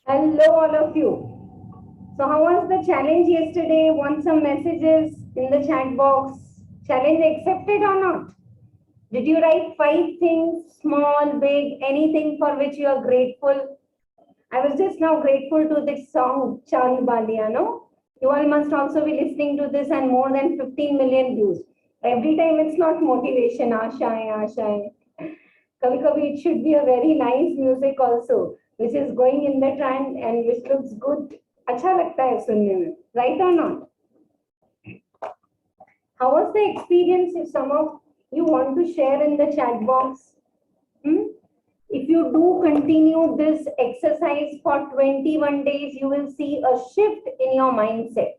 Hello, all of you. So, how was the challenge yesterday? Want some messages in the chat box? Challenge accepted or not? Did you write 5 things, small, big, anything for which you are grateful? I was just now grateful to this song, Charlie Balia, no? You all must also be listening to this and more than 15 million views. Every time it's not motivation, Ashaएं, Ashaएं. कभी कभी it should be a very nice music also, which is going in the trend and which looks good. अच्छा लगता है सुनने में, right or not? How was the experience? If some of you want to share in the chat box, hmm? If you do continue this exercise for 21 days, you will see a shift in your mindset.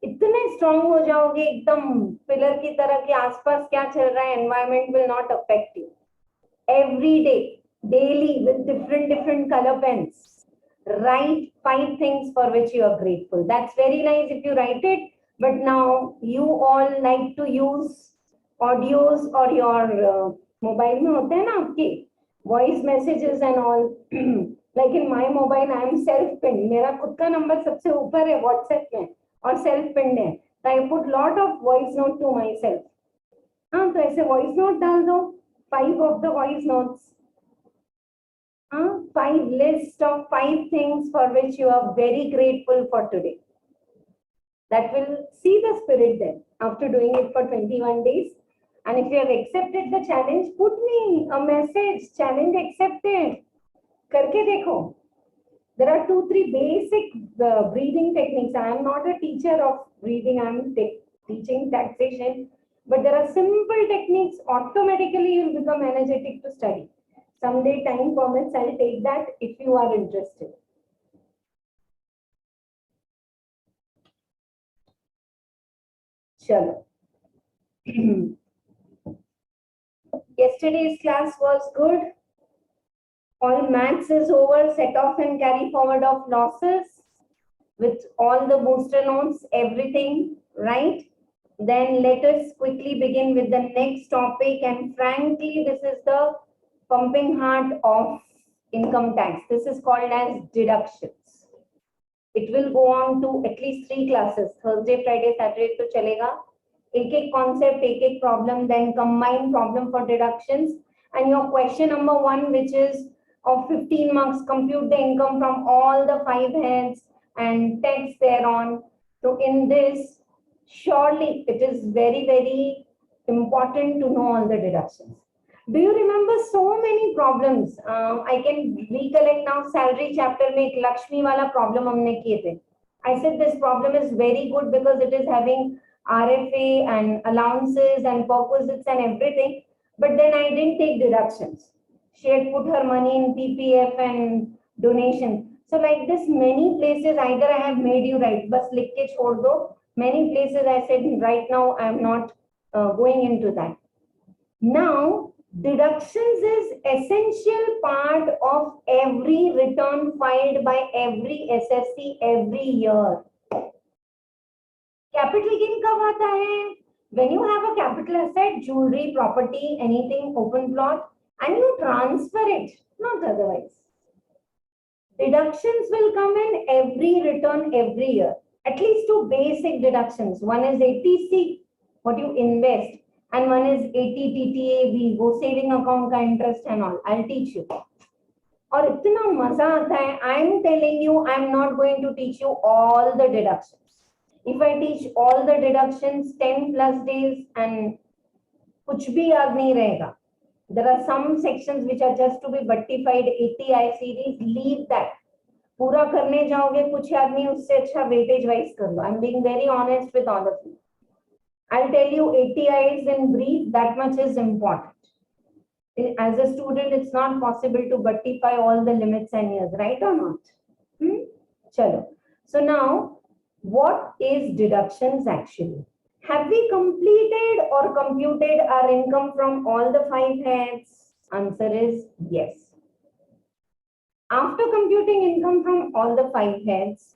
इतने strong हो जाओगे एकदम pillar की तरह कि आसपास क्या चल रहा है environment will not affect you every day, daily with different color pens. Write 5 things for which you are grateful. That's very nice if you write it, but now you all like to use audios or your mobile में होते हैं ना आपके voice messages and all. Like in my mobile, I am self pinned. मेरा खुद का number सबसे ऊपर है WhatsApp में और self pinned है. So I put lot of voice note to myself. हाँ तो ऐसे voice note डाल दो. 5 of the voice notes. 5 list of 5 things for which you are very grateful for today. That will see the spirit then after doing it for 21 days. And if you have accepted the challenge, put me a message, challenge accepted. करके देखो. There are 2-3 basic breathing techniques. I am not a teacher of breathing. I am teaching taxation. But there are simple techniques. Automatically, you will become energetic to study. Someday, time permits, I'll take that if you are interested. Chalo. Yesterday's class was good. All maths is over. Set off and carry forward of losses with all the booster notes, everything, right? Then let us quickly begin with the next topic. And frankly, this is the pumping heart of income tax. This is called as deductions. It will go on to at least 3 classes. Thursday, Friday, Saturday to chalega. एक concept, एक problem, then combine problem for deductions. And your question number 1, which is of 15 marks, compute the income from all the 5 heads and text thereon. So in this, surely it is very important to know all the deductions. Do you remember so many problems? I can recollect now salary chapter में एक Lakshmi वाला problem हमने किए थे. I said this problem is very good because it is having RFA and allowances and perquisites and everything. But then I didn't take deductions. She had put her money in PPF and donation. So like this, many places either I have made you write, बस लिख के छोड़ दो. Many places I said right now I am not going into that. Now, deductions is essential part of every return filed by every SSC every year. Capital gain कब आता है? When you have a capital asset, jewelry, property, anything, open plot, and you transfer it, not otherwise. Deductions will come in every return every year. At least 2 basic deductions. One is ATC, what you invest, and one is ATTTAB, वो saving account का interest and all. I'll teach you. और इतना मजा आता है. I'm telling you, I'm not going to teach you all the deductions. If I teach all the deductions 10 plus days and कुछ भी याद नहीं रहेगा. There are some sections which are just to be buttified, ATI series, leave that. पूरा करने जाओगे कुछ याद नहीं, उससे अच्छा वेटेज वाइज कर लो. I'm being very honest with all of you. I'll tell you ATIs in brief, that much is important. As a student, it's not possible to buttify all the limits and years, right or not? Chalo. So now, what is deductions actually? Have we completed or computed our income from all the 5 heads? Answer is yes. After computing income from all the 5 heads,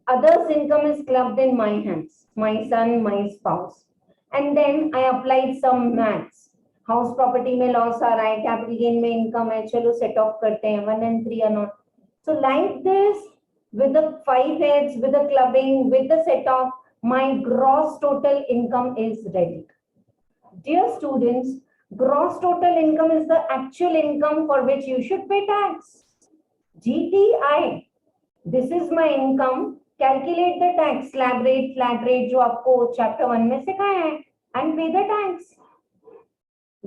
others' income is clubbed in my hands, my son, my spouse. And then I applied some maths. House property में loss आ रहा है, capital gain में income है, चलो set off करते हैं, 1 and 3 are not. So like this, with the 5 heads, with the clubbing, with the set off, my gross total income is ready. Dear students, gross total income is the actual income for which you should pay tax. GTI, this is my income. Calculate the tax slab rate, flat rate जो आपको chapter 1 में सिखाया है, and pay the tax.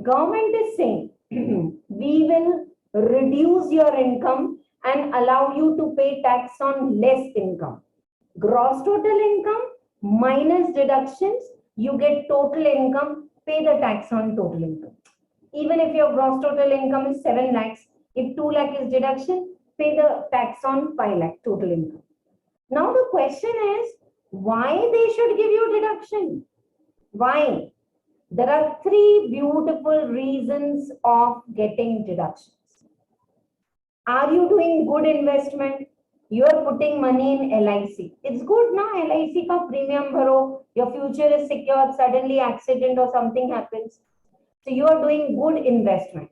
Government is saying we will reduce your income and allow you to pay tax on less income. Gross total income minus deductions, you get total income, pay the tax on total income. Even if your gross total income is 7 lakhs, if 2 lakh is deduction, pay the tax on 5 lakh total income. Now the question is, why they should give you deduction? Why? There are 3 beautiful reasons of getting deductions. Are you doing good investment? You are putting money in LIC. It's good now, LIC ka premium bharo, your future is secured, suddenly accident or something happens. So you are doing good investment.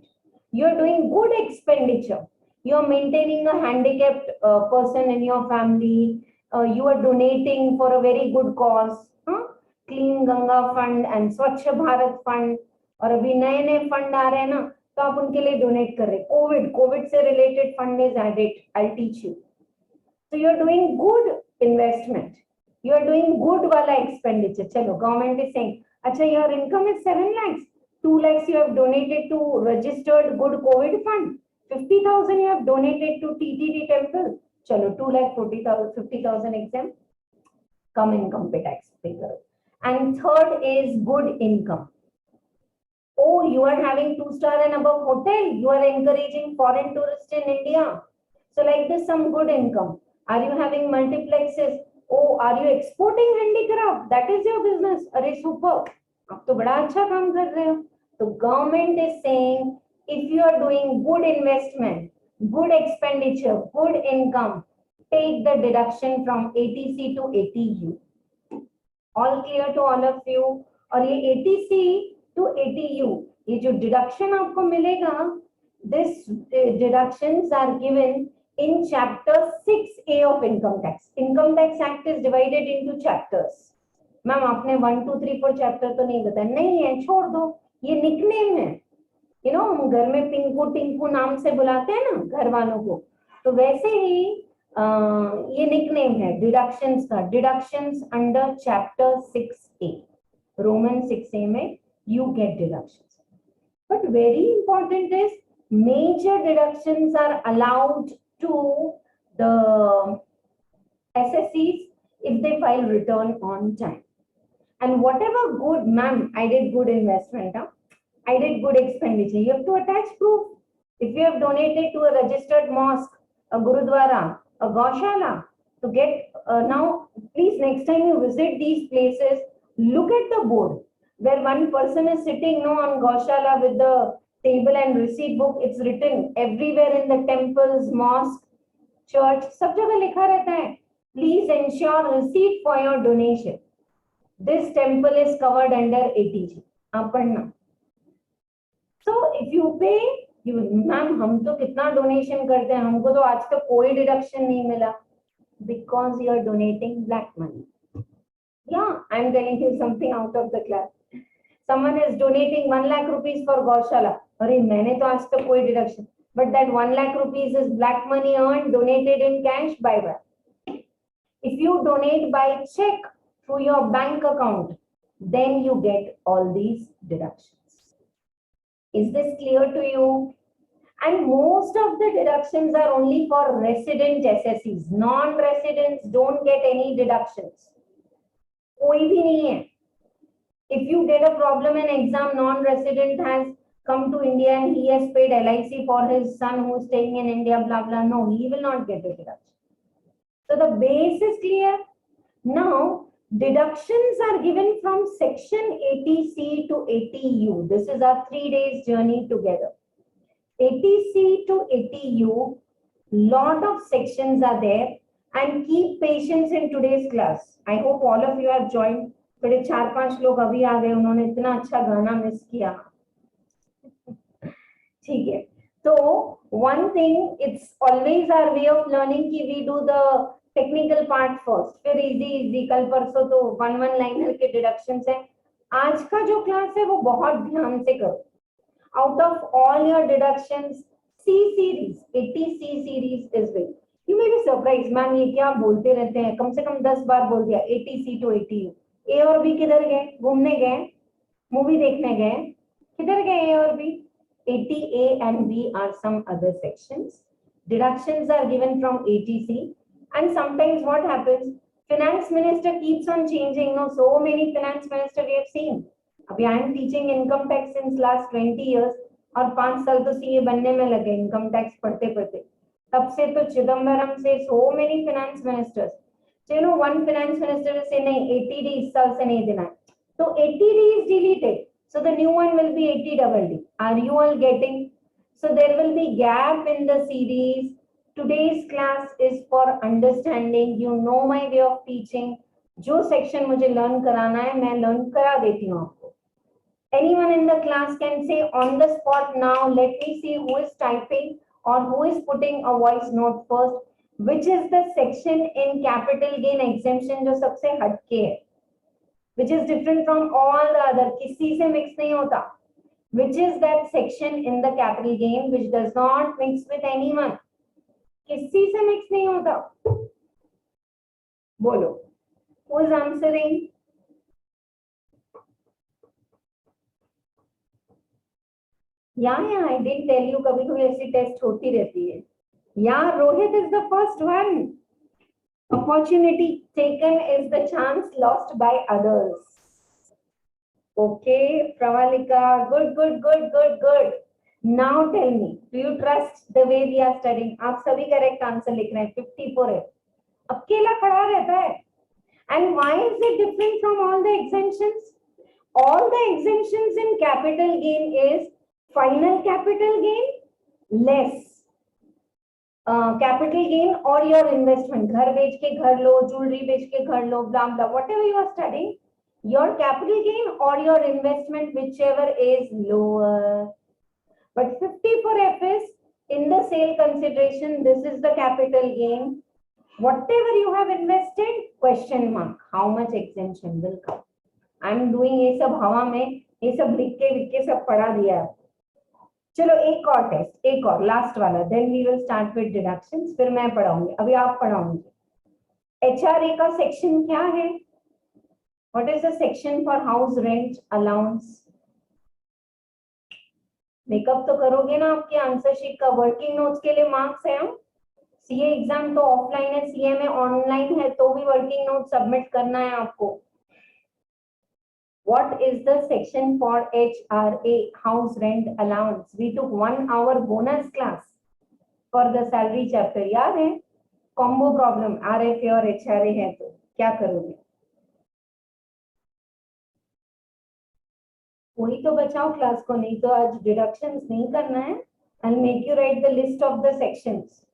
You are doing good expenditure. You are maintaining a handicapped person in your family. You are donating for a very good cause. Clean Ganga Fund and Swachh Bharat Fund. और अभी नए fund आ रहे हैं ना, तो आप उनके लिए डोनेट कर रहे हैं. कोविड से related fund is added. I teach you. So you are doing good investment. You are doing good wala expenditure. Chalo, government is saying, acha, your income is 7 lakhs. 2 lakhs you have donated to registered good COVID fund. 50,000 you have donated to TTD temple. Chalo, 2 lakh 50,000 exempt. Come income pay tax pay karo. And third is good income. Oh, you are having 2-star and above hotel. You are encouraging foreign tourists in India. So like this, some good income. Are you having multiplexes? Oh, are you exporting handicraft? That is your business. Arey super. आप तो बड़ा अच्छा काम कर रहे हो. So government is saying, if you are doing good investment, good expenditure, good income, take the deduction from ATC to ATU. All clear to all of you? और ये ATC to ATU, ये जो deduction आपको मिलेगा, this deductions are given in chapter 6A of income tax. Income tax act is divided into chapters. Ma'am आपने 1, 2, 3, 4 chapter तो नहीं बताया. नहीं है, छोड़ दो. ये निकनेम है. यू नो, हम घर में पिंकू टिंकू नाम से बुलाते हैं ना घर वालों को, तो वैसे ही ये निकनेम है डिडक्शंस का. Deductions under chapter 6A, Roman 6A में you get deductions. But very important is major deductions are allowed to the SSCs if they file return on time. And whatever good, ma'am, I did good investment, I did good expenditure, you have to attach proof. If you have donated to a registered mosque, a gurudwara, a gaushala, to get now, please next time you visit these places, look at the board where one person is sitting on gaushala with the table and receipt book. It's written everywhere in the temples, mosque, church, सब जगह लिखा रहता है, please ensure receipt for your donation. This temple is covered under ATG. आप पढ़ना. So if you pay, you, ma'am हम तो कितना डोनेशन करते हैं, हमको तो आज तक कोई डिडक्शन नहीं मिला, because you are donating black money. Yeah, I'm telling you something out of the class. Someone is donating 1 lakh rupees for gaushala. अरे मैंने तो आज तक कोई deduction. But that 1 lakh rupees is black money earned, donated in cash by what? If you donate by check through your bank account, then you get all these deductions. Is this clear to you? And most of the deductions are only for resident SSCs. Non-residents don't get any deductions. कोई भी नहीं है. If you get a problem in exam, non-resident has come to India and he has paid LIC for his son who is staying in India, blah, blah. No, he will not get the deduction. So the base is clear. Now, deductions are given from section ATC to ATU. This is our 3 days journey together. ATC to ATU, lot of sections are there, and keep patience in today's class. I hope all of you have joined. थोड़े 4-5 लोग अभी आ गए, उन्होंने इतना अच्छा गाना miss किया. ठीक है. So one thing, it's always our way of learning कि we do the technical part first, फिर easy कल परसों तो one liner के deductions है. आज का जो क्लास है वो बहुत ध्यान से करो. Out of all your deductions, C series, 80 C series is big. You may be surprised, ma'am ये क्या बोलते रहते हैं, कम से कम 10 बार बोल दिया 80 C to 80 U. A और B किधर गए? घूमने गए, मूवी देखने गए, किधर गए A और B? 80 A and B are some other sections. Deductions are given from 80 C, and sometimes what happens? Finance minister keeps on changing. No, so many finance minister we have seen. अभी I am teaching income tax since last 20 years और 5 साल तो CA बनने में लगे income tax पढ़ते पढ़ते. तब से तो चिदम्बरम से so many finance ministers. चलो one finance minister से नहीं 80D इस साल से नहीं देना है. तो 80D is deleted. So the new one will be 80 double D. Are you all getting? So there will be gap in the series. Today's class is for understanding. You know my way of teaching. जो section मुझे learn कराना है मैं learn करा देती हूँ आपको. Anyone in the class can say on the spot now. Let me see who is typing or who is putting a voice note first. Which is the section in capital gain exemption जो सबसे हटके है? Which is different from all the other, किसी से mix नहीं होता. Which is that section in the capital gain which does not mix with anyone? किसी से mix नहीं होता. बोलो. Who is answering? Yeah, I did tell you कभी कभी ऐसी टेस्ट होती रहती है. Yeah, Rohit is the first one. Opportunity taken is the chance lost by others. Okay, Pravalika, good. Now tell me, do you trust the way we are studying? आप सभी correct answer लिख रहे हैं. 54 है. अकेला खड़ा रहता है. And why is it different from all the exemptions? All the exemptions in capital gain is final capital gain less capital gain or your investment. घर बेच के घर लो, jewelry बेच के घर लो, blah blah, whatever you are studying, your capital gain or your investment, whichever is lower. But 54F is in the sale consideration. This is the capital gain. Whatever you have invested, question mark, how much exemption will come. I am doing ये सब हवा में, ये सब लिख के सब पढ़ा दिया है. चलो एक और टेस्ट, एक और लास्ट वाला, then we will start with deductions. फिर मैं पढ़ाऊंगी, अभी आप पढ़ाऊंगी. एचआरए का सेक्शन क्या है? What is the section for house rent allowance? Makeup तो करोगे ना आपके आंसर शीट का. वर्किंग नोट्स के लिए मार्क्स है. सीए एग्जाम तो ऑफलाइन है, सीए में ऑनलाइन है, तो भी वर्किंग नोट सबमिट करना है आपको. What is the section for HRA, house rent allowance? We took 1 hour bonus class for the salary chapter. याद है? Combo problem, RFA और HRA है तो क्या करोगे? कोई तो बचाओ क्लास को, नहीं तो आज डिडक्शंस नहीं करना है. I'll make you write the list of the sections.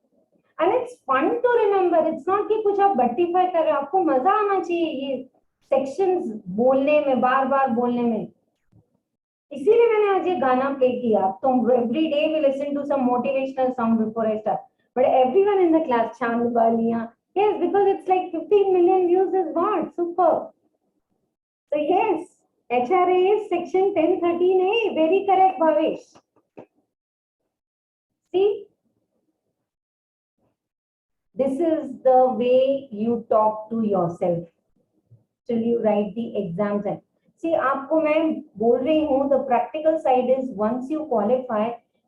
And it's fun to remember. It's not कि कुछ आप बट्टीफाई कर रहे हो. आपको मजा आना चाहिए ये सेक्शंस बोलने में, बार बार बोलने में. इसीलिए मैंने आज ये गाना प्ले किया. तो every day we listen to some motivational song before I start, but everyone in the class चांद वालियां. Yes, because it's like 15 million views is what? Super. So yes, HRA is section 1013A. Very correct, Bhavesh. See, this is the way you talk to yourself till you write the exams. And see, आपको मैं बोल रही हूँ, the practical side is once you qualify,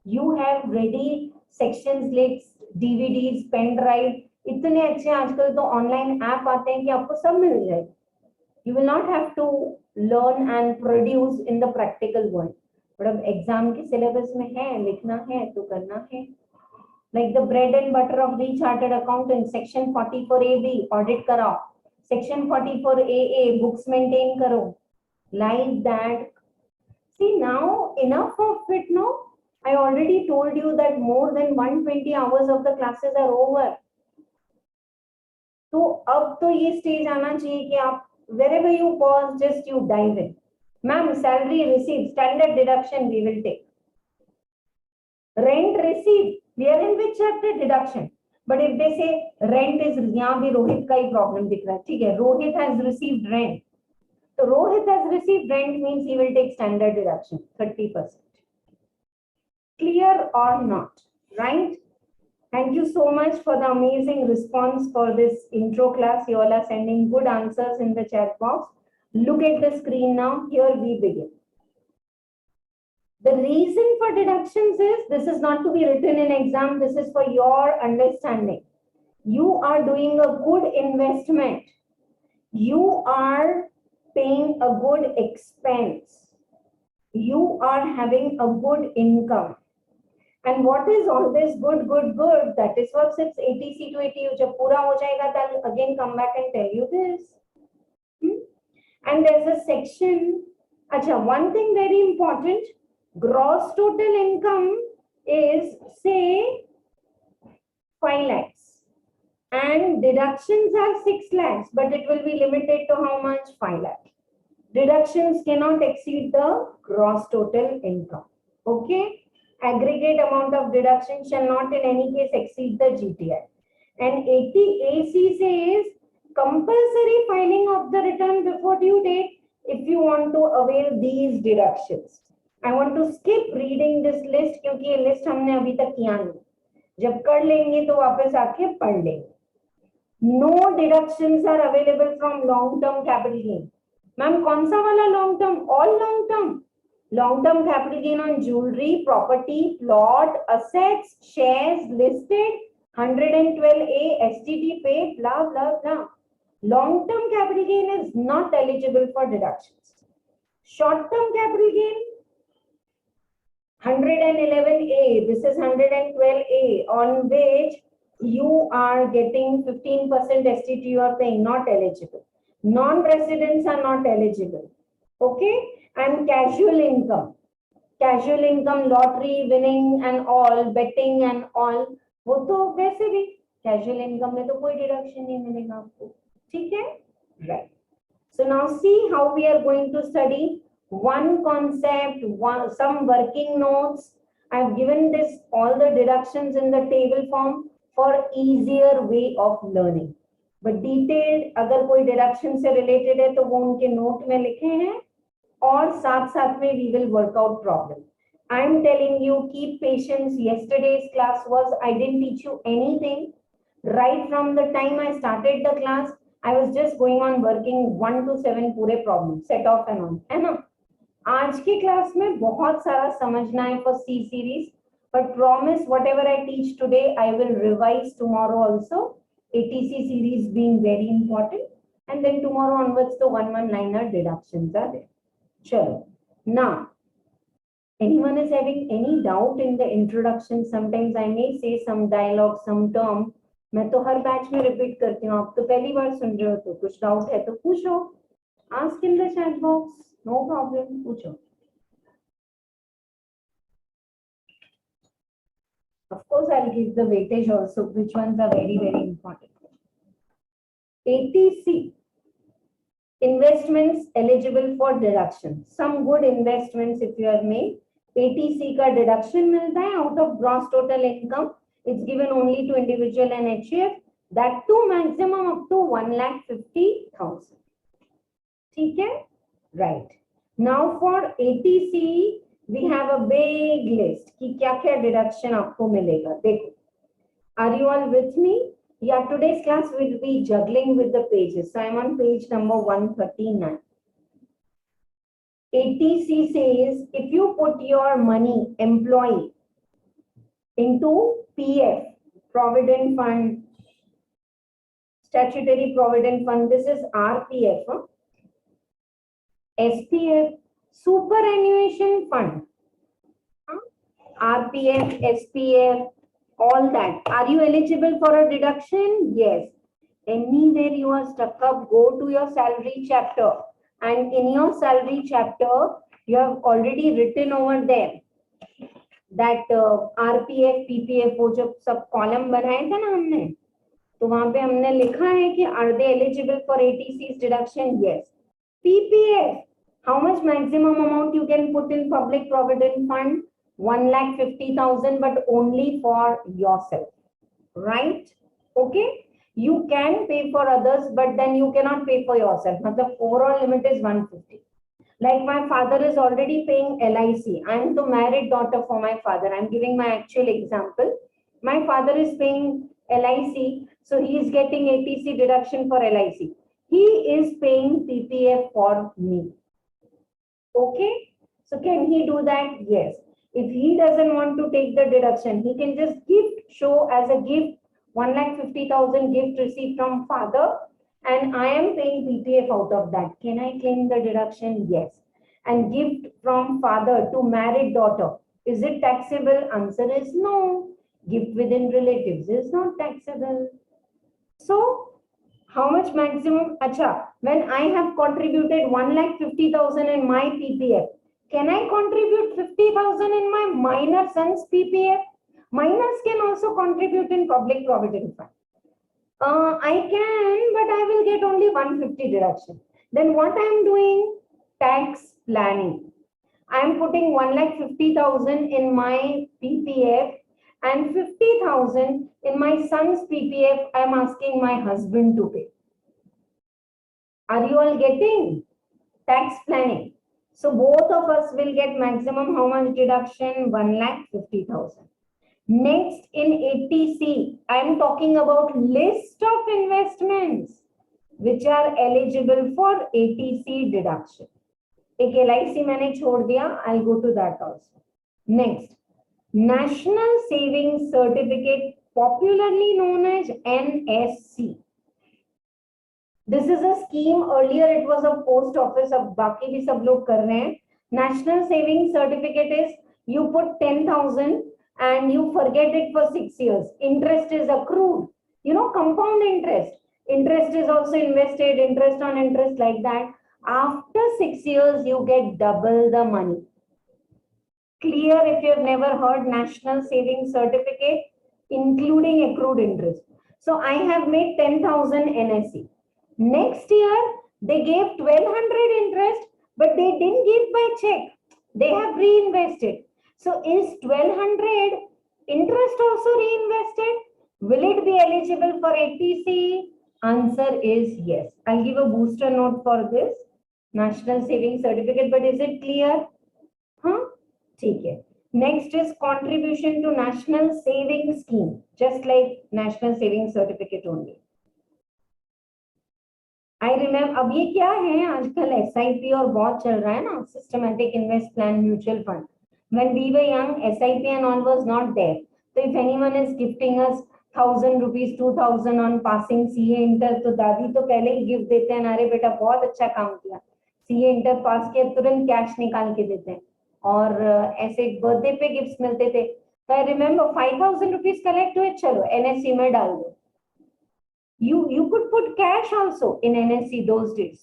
you have ready sections, links, DVDs, pen drive. इतने अच्छे आजकल तो online app आते हैं कि आपको सब मिल जाए. You will not have to learn and produce in the practical world. but अब एग्जाम के सिलेबस में है, लिखना है तो करना है. Like the bread and butter of the chartered accountant, section 44AB, audit कराओ. Section 44AA, books maintain करो. Like that. See, now enough of it, no? I already told you that more than 120 hours of the classes are over. तो अब तो ये stage आना चाहिए कि आप wherever you pause, just you dive in. Ma'am, salary received, standard deduction we will take. Rent received, we are in which chapter? Deduction. But if they say rent is, यहाँ भी रोहित का ही प्रॉब्लम दिख रहा है, ठीक है, Rohit has received rent. So Rohit has received rent means he will take standard deduction, 30%. Clear or not, right? Thank you so much for the amazing response for this intro class. You all are sending good answers in the chat box. Look at the screen now. Here we begin. The reason for deductions is, this is not to be written in exam. This is for your understanding. You are doing a good investment. You are paying a good expense. You are having a good income. And what is all this good? That is what sits 80C to 80. जब पूरा हो जाएगा, then again come back and tell you this. And there's a section. Acha, one thing very important. Gross total income is, say, 5 lakhs. And deductions are 6 lakhs, but it will be limited to how much? 5 lakhs. Deductions cannot exceed the gross total income. Okay? Aggregate amount of deduction shall not in any case exceed the GTI. And 80AC says compulsory filing of the return before due date if you want to avail these deductions. I want to skip reading this list क्योंकि ये list हमने अभी तक किया नहीं. जब कर लेंगे तो वापस आके पढ़ लेंगे. No deductions are available from long-term capital gain. Ma'am, कौन सा वाला long term? All long term. Long-term capital gain on jewelry, property, plot, assets, shares listed, 112A, STT paid, blah, blah, blah. Long-term capital gain is not eligible for deductions. Short-term capital gain, 111A, this is 112A, on which you are getting 15% STT you are paying, not eligible. Non-residents are not eligible. Okay? And casual income, lottery winning and all, betting and all, वो तो वैसे भी casual income में तो कोई deduction नहीं मिलेगा आपको, ठीक है? Right. So now see how we are going to study one concept, some working notes. I have given this all the deductions in the table form for easier way of learning. But detailed, अगर कोई deduction से related है तो वो उनके note में लिखे हैं. और साथ साथ में we will work out problem. I am telling you, keep patience. Yesterday's class was, I didn't teach you anything. Right from the time I started the class, I was just going on working 1 to 7 पूरे problem, set off and on, है ना? आज की class में बहुत सारा समझना है for C series, but promise whatever I teach today, I will revise tomorrow also. ATC series being very important, and then tomorrow onwards the one-liner deductions are there. Sure. Now, anyone is having any doubt in the introduction? Sometimes I may say some dialogue, some term. मैं तो हर batch में repeat करती हूँ. आप तो पहली बार सुन रहे हो तो कुछ डाउट है तो पूछो. Ask in the chat box. No problem. पूछो. Of course, I'll give the weightage also. Which ones are very, very important. ATC. Investments eligible for deduction. Some good investments if you have made. ATC का deduction मिलता है out of gross total income. It's given only to individual and HUF. That too maximum up to 1,50,000. ठीक है? Right. Now for ATC, we have a big list कि क्या-क्या deduction आपको मिलेगा. देखो. Are you all with me? Yeah, today's class will be juggling with the pages. So I'm on page number 139. ATC says if you put your money, employee, into PF, Provident Fund, Statutory Provident Fund, this is RPF, SPF, Superannuation Fund, RPF, SPF, all that. Are you eligible for a deduction? Yes. Anywhere you are stuck up, go to your salary chapter. And in your salary chapter, you have already written over there that RPF, PPF, वो जब सब column बनाए थे ना हमने, तो वहां पे हमने लिखा है कि are they eligible for ATC's deduction? Yes. PPF, how much maximum amount you can put in public provident fund? 1,50,000, but only for yourself, right? Okay, you can pay for others, but then you cannot pay for yourself. The overall limit is 150. Like my father is already paying LIC. I'm the married daughter for my father. I'm giving my actual example. My father is paying LIC, so he is getting ATC deduction for LIC. He is paying PPF for me. Okay, so can he do that? Yes. If he doesn't want to take the deduction, he can just show as a gift 1,50,000 gift received from father, and I am paying PPF out of that. Can I claim the deduction? Yes. And gift from father to married daughter, is it taxable? Answer is no. Gift within relatives is not taxable. So how much maximum? Acha, when I have contributed 1,50,000 in my PPF, can I contribute 50,000 in my minor son's PPF? Minors can also contribute in public provident fund. I can, but I will get only 150 deduction. Then what I am doing? Tax planning. I am putting 1,50,000 in my PPF and 50,000 in my son's PPF. I am asking my husband to pay. Are you all getting? Tax planning. So both of us will get maximum how much deduction? 1,50,000. Next in ATC, I am talking about list of investments which are eligible for ATC deduction. एक LIC मैंने छोड़ दिया. I'll go to that also. Next, National Savings Certificate, popularly known as NSC. This is a scheme. Earlier it was a post office. अब बाकी भी सब लोग कर रहे हैं. National Savings Certificate is you put 10,000 and you forget it for 6 years. Interest is accrued. You know, compound interest. Interest is also invested, interest on interest, like that. After 6 years, you get double the money. Clear if you have never heard National Savings Certificate, including accrued interest. So I have made 10,000 NSC. Next year, they gave 1,200 interest, but they didn't give by check. They have reinvested. So is 1,200 interest also reinvested? Will it be eligible for ATC? Answer is yes. I'll give a booster note for this National Savings Certificate, but is it clear? Huh? Okay. Next is contribution to National Savings Scheme, just like National Savings Certificate only. I remember, अब ये क्या है आजकल SIP और बहुत चल रहा है ना, Systematic Invest Plan Mutual Fund. When we were young, SIP and all was not there. So if anyone is gifting us 1,000 rupees, 2,000 on passing CA Inter, तो दादी तो पहले ही गिफ्ट देते हैं, अरे बेटा बहुत अच्छा काम किया, CA Inter पास किया, तुरंत कैश निकाल के देते हैं. और ऐसे बर्थडे पे गिफ्ट्स मिलते थे. तो आई रिमेम्बर 5,000 रुपीज कलेक्ट हुए, चलो NSC में डाल दो. You could put cash also in NSC those days.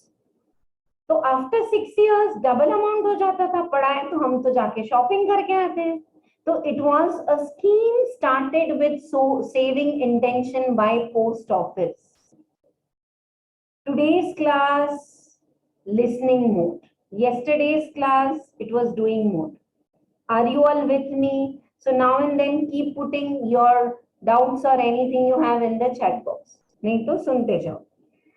तो आफ्टर 6 years डबल अमाउंट हो जाता था. पड़ा है तो हम तो जाके शॉपिंग करके आते हैं. तो it was a scheme started with saving intention by post office. Today's class, listening mode. Yesterday's class, it was doing mode. Are you all with me? So now and then keep putting your doubts or anything you have in the chat box. नहीं तो सुनते जाओ.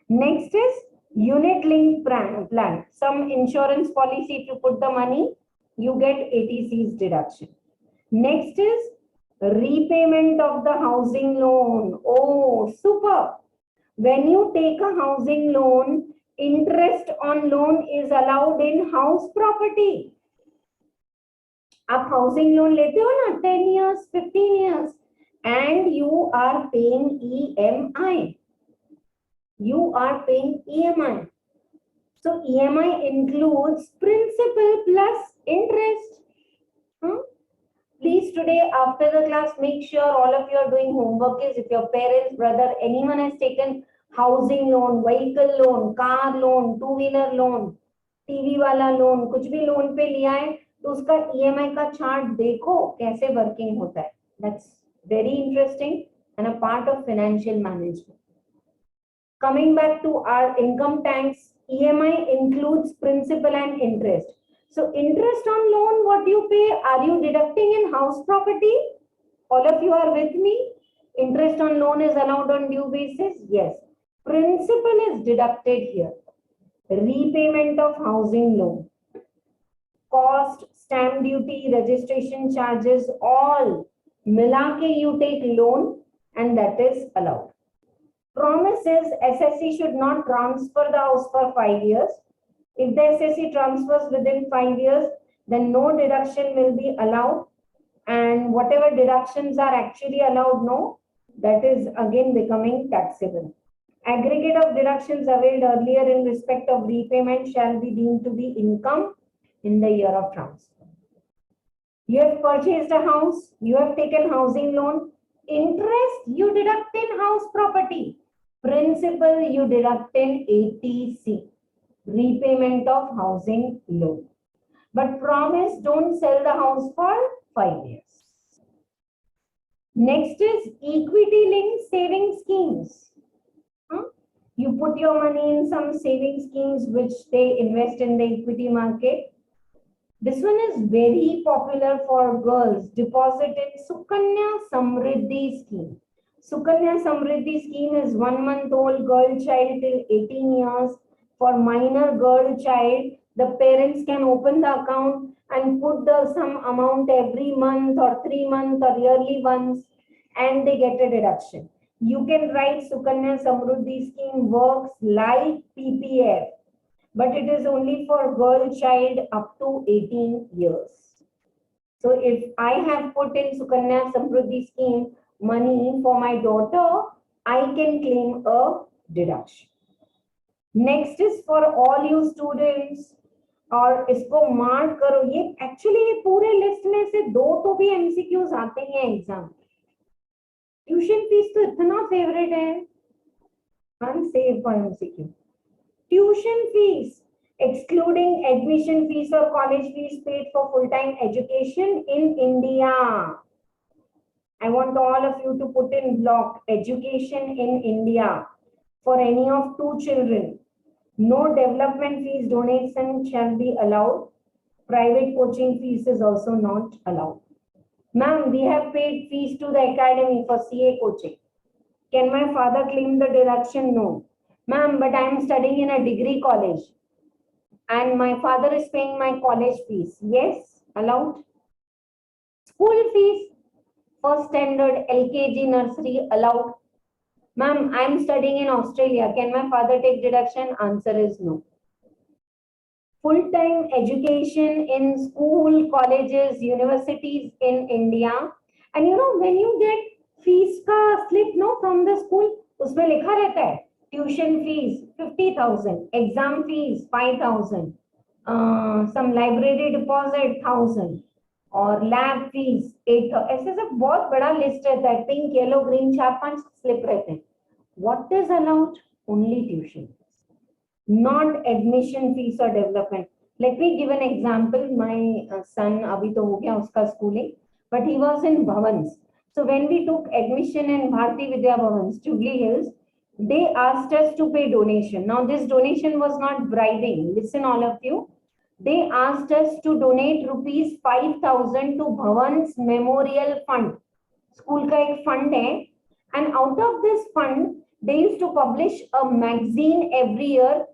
Next is unit link plan. Some insurance policy, if you put the money, you get ATC's deduction. Next is repayment of the housing loan. Oh, super. When you take a housing loan, interest on loan is allowed in house property. आप housing loan लेते हो ना 10 years, 15 years, and you are paying EMI. You are paying EMI. So EMI includes principal plus interest. Please today after the class, make sure all of you are doing homework. Is if your parents, brother, anyone has taken housing loan, vehicle loan, car loan, two-wheeler loan, TV वाला loan, कुछ भी loan पे लिया है तो उसका EMI का chart देखो कैसे वर्किंग होता है. That's very interesting and a part of financial management. Coming back to our income tax, EMI includes principal and interest. So interest on loan, what do you pay, are you deducting in house property? All of you are with me? Interest on loan is allowed on due basis? Yes. Principal is deducted here. Repayment of housing loan, cost, stamp duty, registration charges, all mila ke you take loan and that is allowed. Promises, SSC should not transfer the house for 5 years. If the SSC transfers within 5 years, then no deduction will be allowed. And whatever deductions are actually allowed, no, that is again becoming taxable. Aggregate of deductions availed earlier in respect of repayment shall be deemed to be income in the year of transfer. You have purchased a house, you have taken housing loan, interest you deduct in house property, principal you deduct in ATC, repayment of housing loan. But promise, don't sell the house for 5 years. Next is equity linked saving schemes. You put your money in some saving schemes which they invest in the equity market. This one is very popular for girls. Deposit in Sukanya Samriddhi scheme. Sukanya Samriddhi scheme is 1 month old girl child till 18 years. For minor girl child, the parents can open the account and put some amount every month or 3 months or yearly once and they get a deduction. You can write Sukanya Samruddhi scheme works like PPF, but it is only for girl child up to 18 years. So if I have put in Sukanya Samruddhi scheme money for my daughter, I can claim a deduction. Next is for all you students, और इसको mark करो, ये actually ये पूरे list में से 2 तो भी MCQs आते हैं एग्जाम. ट्यूशन फीस तो इतना फेवरेट है, save for MCQ. Tuition fees excluding admission fees or college fees paid for full-time education in India. I want all of you to put in block education in India for any of 2 children. No development fees donation shall be allowed. Private coaching fees is also not allowed. Ma'am, we have paid fees to the academy for CA coaching. Can my father claim the deduction? No. Ma'am, but I am studying in a degree college and my father is paying my college fees. Yes, allowed. School fees, first standard, LKG, nursery, allowed. Ma'am, I am studying in Australia. Can my father take deduction? Answer is no. Full-time education in school, colleges, universities in India. And you know, when you get fees ka slip no from the school, उसमें लिखा रहता है tuition fees 50,000, exam fees 5,000, some library deposit 1,000 और lab fees 8,000. ऐसे सब बहुत बड़ा list रहता है, पिंक, येलो, ग्रीन, 4-5 स्लिप रहते हैं. What is allowed? Only tuition fees, not admission fees or development. Let me give an example. My son अभी तो हो गया उसका schooling, but he was in Bhavans. So when we took admission in Bharati Vidya Bhavans, Jubilee Hills, they asked us to pay donation. Now this donation was not bribing. Listen all of you. They asked us to donate rupees 5,000 to Bhavans Memorial Fund. School का एक fund है, and out of this fund, they used to publish a magazine every year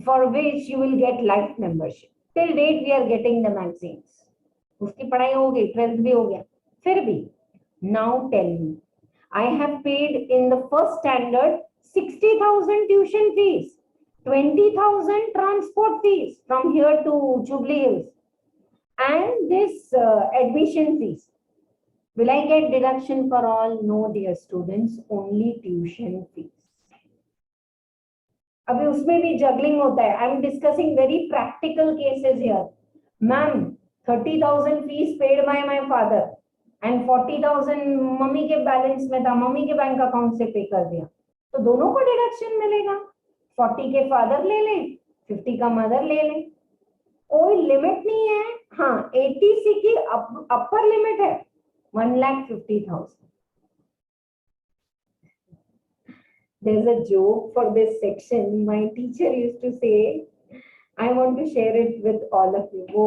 for which you will get life membership. Till date, we are getting the magazines. उसकी पढ़ाई हो गई, 12th भी हो गया. फिर भी, now tell me, I have paid in the first standard 60,000 tuition fees, 20,000 transport fees from here to Jubilee Hills, and this admission fees. Will I get deduction for all? No, dear students, only tuition fees. अभी उसमें भी juggling होता है. I am discussing very practical cases here. Ma'am, 30,000 fees paid by my father and 40,000 mummy के balance में था, mummy के bank account से पे कर दिया, तो दोनों को डिडक्शन मिलेगा. 40 के फादर ले लें, 50 का मदर ले लें, कोई लिमिट नहीं है. हाँ, ATC की अपर लिमिट है 1,50,000. There's a joke for this section. My teacher used to say, I want to share it with all of you. वो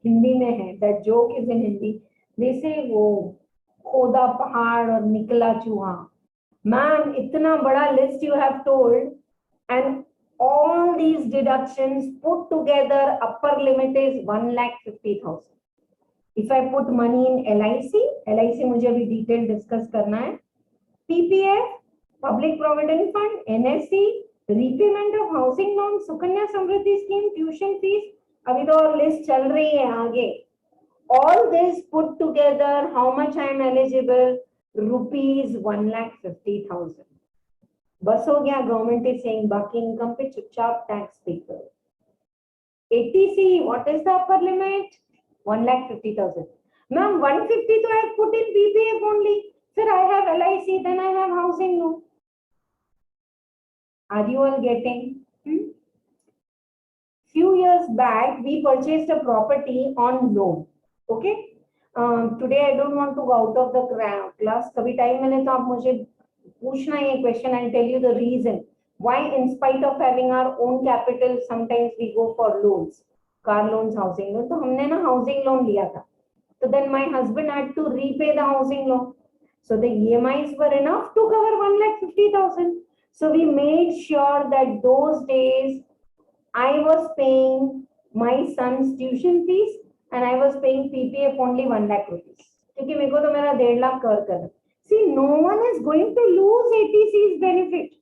हिंदी में है, that joke is in Hindi. जैसे वो खोदा पहाड़ और निकला चूहा। मैम इतना बड़ा list you have told, and all these deductions put together, upper limit is 1,50,000. If I put money in LIC मुझे अभी डिटेल डिस्कस करना है, PPF, public provident fund, NSC, repayment of housing loan, Sukanya Samriddhi scheme, tuition fees, अभी तो और list चल रही है आगे। All this put together, how much I am eligible? Rupees 1,50,000. बस हो गया। गवर्नमेंट इज सेइंग बाकी इनकम पे चुपचाप टैक्स पे करो। ATC, what is the upper limit? 1,50,000. Ma'am, 150 तो I have put in PPF only. Sir, I have LIC, then I have housing loan. Are you all getting? Few years back, we purchased a property on loan. Okay. Today I don't want to go out of the class. कभी time मिले तो आप मुझे पूछना ये question. I'll tell you the reason why, in spite of having our own capital, sometimes we go for loans, car loans, housing loan. तो हमने ना housing loan लिया था. So then my husband had to repay the housing loan. So the EMIs were enough to cover 1,50,000. So we made sure that those days I was paying my son's tuition fees and I was paying PPF only 1 lakh rupees. क्योंकि मेरे को तो मेरा 1.5 लाख कर कर। See, no one is going to lose ATC's benefit.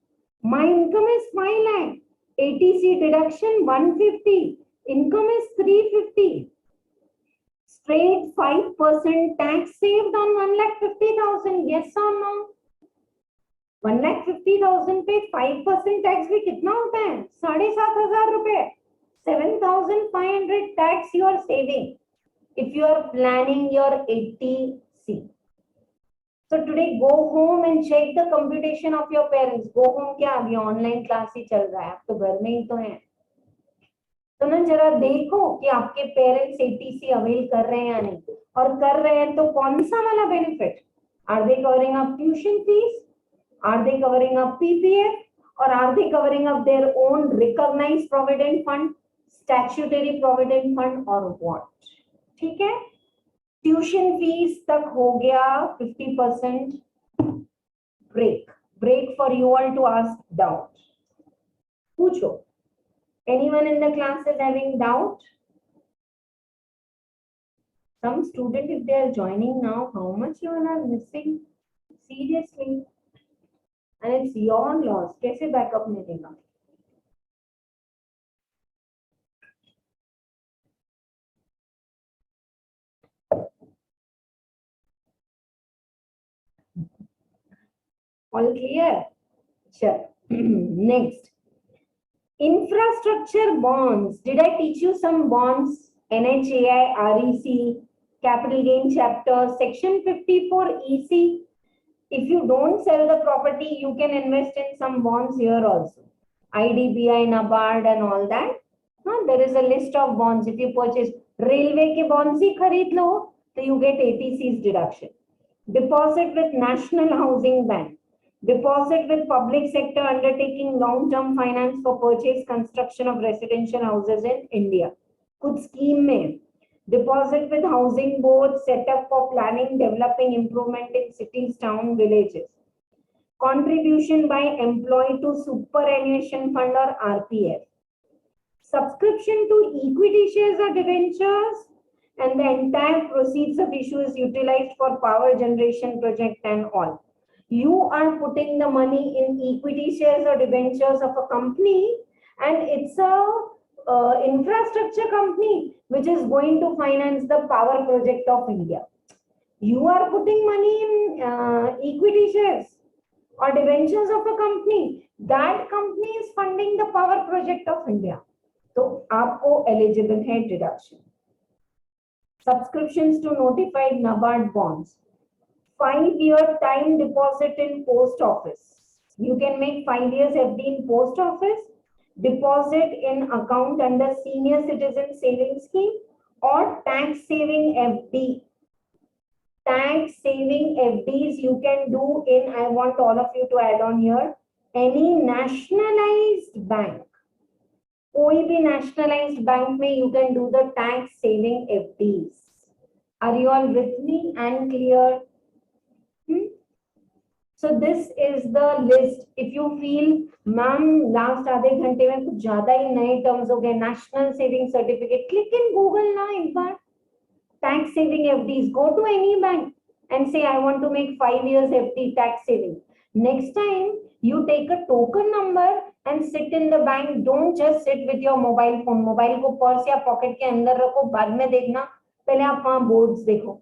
My income is 5 lakh. ATC deduction 150. Income is 350. Straight 5% tax saved on 1,50,000. Yes or no? 1,50,000 पे 5% tax भी कितना होता है? 7,500 रुपए। 7,500 tax you are saving if you are planning your ATC. So today go home and check the computation of your parents. Go home क्या, अभी online class ही चल रहा है, आप तो घर में ही तो हैं। तो ना जरा देखो कि आपके पेरेंट्स ATC अवेल कर रहे हैं या नहीं, और कर रहे हैं तो कौन सा वाला benefit? Are they covering up tuition fees? Are they covering up PPF, or are they covering up their own recognized provident fund, statutory provident fund, or what? ठीक है? Tuition fees तक हो गया 50% break for you all to ask doubt. पूछो. Anyone in the class is having doubt? Some student, if they are joining now, how much you all are missing? Seriously. And it's your loss. कैसे backup मिलेगा? All clear? Sure. Next, infrastructure bonds. Did I teach you some bonds? NHAI, REC, capital gain chapter, section 54 EC. If you don't sell the property, you can invest in some bonds here also. IDBI, NABARD and all that. There is a list of bonds. If you purchase railway ke bonds hi kharid lo, so you get ATC's deduction. Deposit with National Housing Bank. Deposit with public sector undertaking long-term finance for purchase construction of residential houses in India. Kuch scheme mein. Deposit with housing board set up for planning, developing improvement in cities, town, villages. Contribution by employee to superannuation fund or RPF. Subscription to equity shares or debentures, and the entire proceeds of issue is utilized for power generation project and all. You are putting the money in equity shares or debentures of a company, and it's a infrastructure company which is going to finance the power project of India. You are putting money in equity shares or debentures of a company. That company is funding the power project of India. So, आपको eligible है deduction. Subscriptions to notified NABARD bonds. 5-year time deposit in post office. You can make 5 years FD in post office. Deposit in account under senior citizen savings scheme or tax saving FD. Tax saving FDs you can do in, I want all of you to add on here, any nationalized bank. कोई भी nationalised bank में you can do the tax saving FDs. Are you all with me and clear? So this is the list. If you feel ma'am last आधे घंटे में कुछ ज्यादा ही नए terms हो गए, national saving certificate, click in Google ना एक बार. Tax saving FDs, go to any bank and say I want to make 5 years FD tax saving. Next time you take a token number and sit in the bank. Don't just sit with your mobile phone. Mobile को purse या pocket के अंदर रखो, बाद में देखना. पहले आप वहां बोर्ड्स देखो,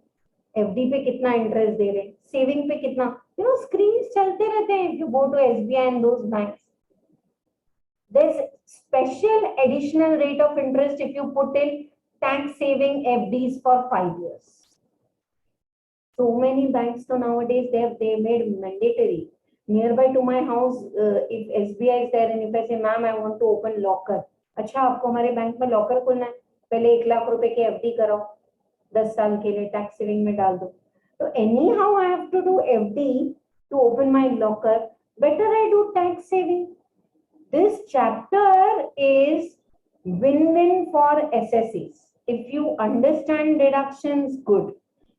एफडी पे कितना इंटरेस्ट दे रहे, सेविंग पे कितना. स्क्रीन चलते रहते हैं. If you go to SBI and those banks, there's special additional rate of interest if you put in tax saving FDs for 5 years. So many banks so nowadays they made mandatory. Nearby to my house, if SBI is there and if I say ma'am I want to open locker, अच्छा आपको हमारे bank में locker खोलना है, पहले 1 लाख रुपए की FD कराओ, 10 साल के लिए टैक्स सेविंग में डाल दो. तो anyhow I have to do FD to open my locker, better I do tax saving. This chapter is win-win for SSEs. If you understand deductions, good.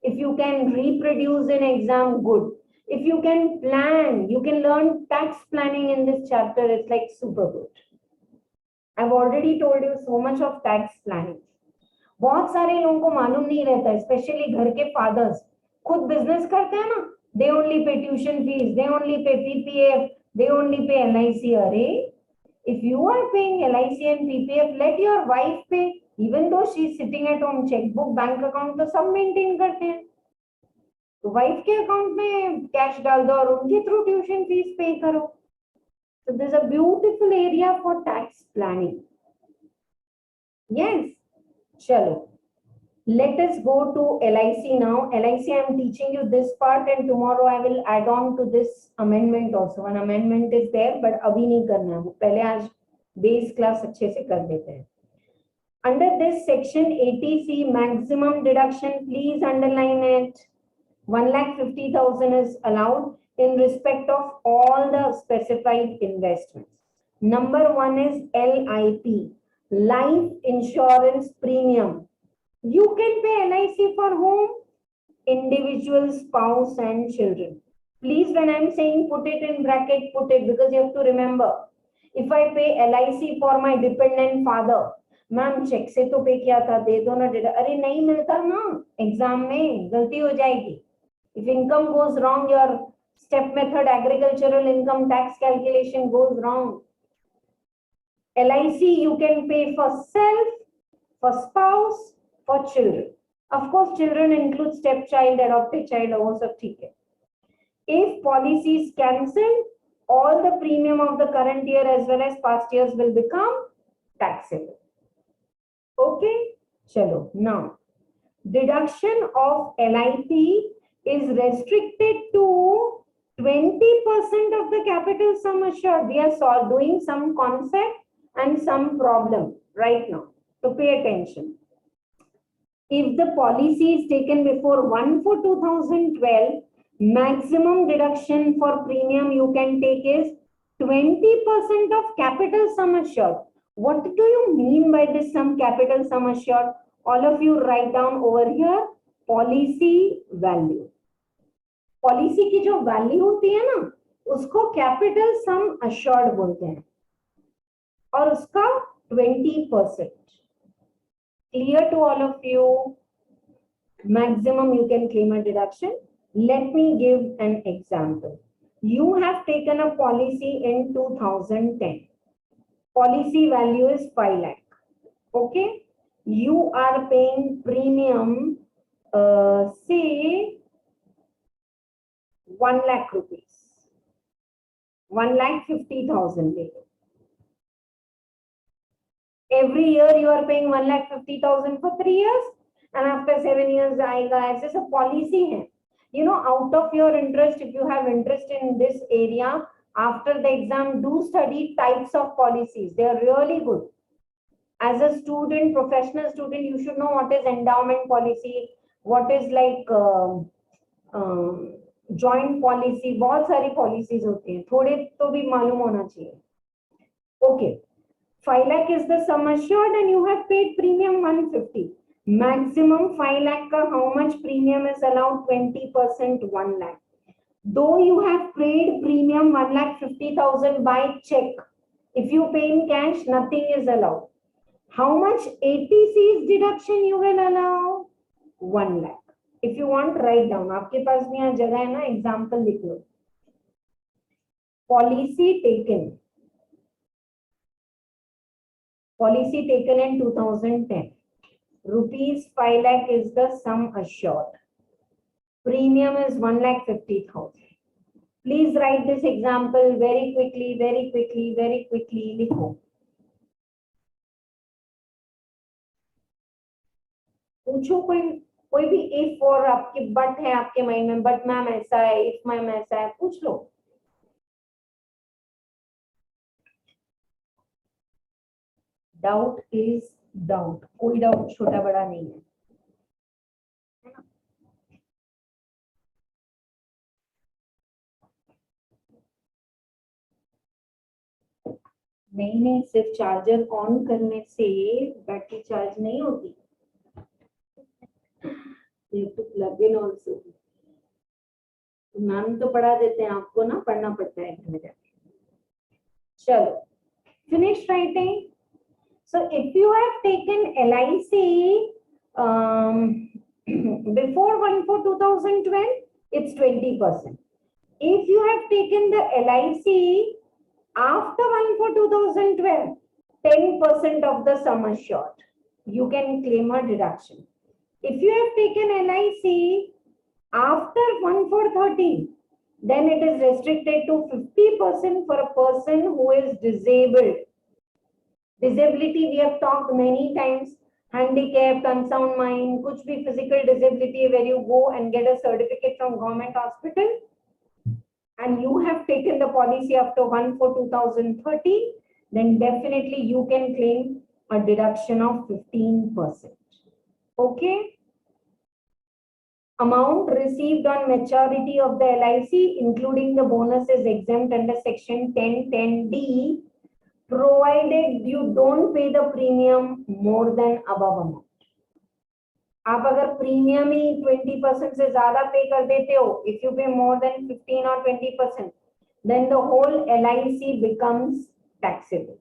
If you can reproduce an exam, good. If you can plan, you can learn tax planning in this chapter. It's like super good. I've already told you so much of tax planning. बहुत सारे लोगों को मालूम नहीं रहता है, specially घर के फादर्स खुद बिजनेस करते हैं ना. They only pay tuition fees, they only pay PPF, they only pay LIC. अरे if you are paying LIC and PPF, let your wife pay. Even though she is sitting at home, checkbook, bank account तो सब maintain करते हैं, तो wife के account में cash डाल दो और उनके थ्रू ट्यूशन फीस पे करो. So there's a beautiful area for tax planning. Yes, chalo. Let us go to LIC now. LIC, I am teaching you this part and tomorrow I will add on to this amendment also. One amendment is there, but अभी नहीं करना है, पहले आज base class अच्छे से कर देते हैं. Under this section 80C, maximum deduction, please underline it. 1,50,000 is allowed in respect of all the specified investments. Number 1 is LIP, life insurance premium. You can pay LIC for whom? Individual, spouse and children. Please, when I'm saying put it in bracket, put it, because you have to remember. If I pay LIC for my dependent father, ma'am cheque से तो पे किया था, दे दो ना. अरे नहीं मिलता ना, एग्जाम में गलती हो जाएगी. If income goes wrong, your step method agricultural income tax calculation goes wrong. LIC you can pay for self, for spouse, for children. Of course, children include stepchild, adopted child, वो सब ठीक है. If policy is cancelled, all the premium of the current year as well as past years will become taxable. Okay, chalo. Now, deduction of LIP is restricted to 20% of the capital sum assured. We are doing some concept and some problem right now. So pay attention. If the policy is taken before 1/4/2012, maximum deduction for premium you can take is 20% of capital sum assured. What do you mean by this sum capital sum assured? All of you write down over here policy value. Policy की जो value होती है ना, उसको capital sum assured बोलते हैं, और उसका 20%. Clear to all of you? Maximum you can claim a deduction. Let me give an example. You have taken a policy in 2010. Policy value is 5 lakh. Okay, you are paying premium, say 1 lakh rupees, 1,50,000. Every year you are paying 1,50,000 for 3 years, and after 7 years आएगा. ऐसे सब policy है. You know, out of your interest, if you have interest in this area, after the exam, do study types of policies. They are really good. As a student, professional student, you should know what is endowment policy, what is like joint policy. बहुत सारी policies होती हैं, थोड़े तो भी मालूम होना चाहिए. Okay. 5 lakh is the sum assured and you have paid premium 150. Maximum 5 lakh ka how much premium is allowed? 20%, 1 lakh. Though you have paid premium 1,50,000 by check, if you pay in cash, nothing is allowed. How much ATC's deduction you will allow? 1 lakh. If you want, write down. आपके पास भी यहाँ जगह है ना, example लिख लो. Policy taken in 2010. Rupees 5 lakh is the sum assured. Premium is 1,50,000. Please write this example very quickly, very quickly, very quickly. लिखो. पूछो कोई भी if और आपकी but है आपके माइंड में, but मैम ऐसा है, if मैम ऐसा है, पूछ लो. डाउट इज डाउट, कोई डाउट छोटा बड़ा नहीं है. नहीं, सिर्फ चार्जर ऑन करने से बैटरी चार्ज नहीं होती. You have to plug in also. Ma'am तो पढ़ा देते हैं, आपको ना पढ़ना पड़ता है घर में जाके. चलो, finish writing. So if you have taken LIC before 1/4/2012, it's 20%. If you have taken the LIC after 1/4/2012, 10% of the sum assured, you can claim a deduction. If you have taken LIC after 1/4/13, then it is restricted to 50% for a person who is disabled. Disability we have talked many times, handicapped, unsound mind, कुछ भी physical disability where you go and get a certificate from government hospital and you have taken the policy after 1/4/2013, then definitely you can claim a deduction of 15%. Okay. Amount received on maturity of the LIC, including the bonus, is exempt under section 10(10)(d), provided you don't pay the premium more than above amount. आप अगर premium ही 20% से ज्यादा पे कर देते हो, if you pay more than 15 or 20%, then the whole LIC becomes taxable.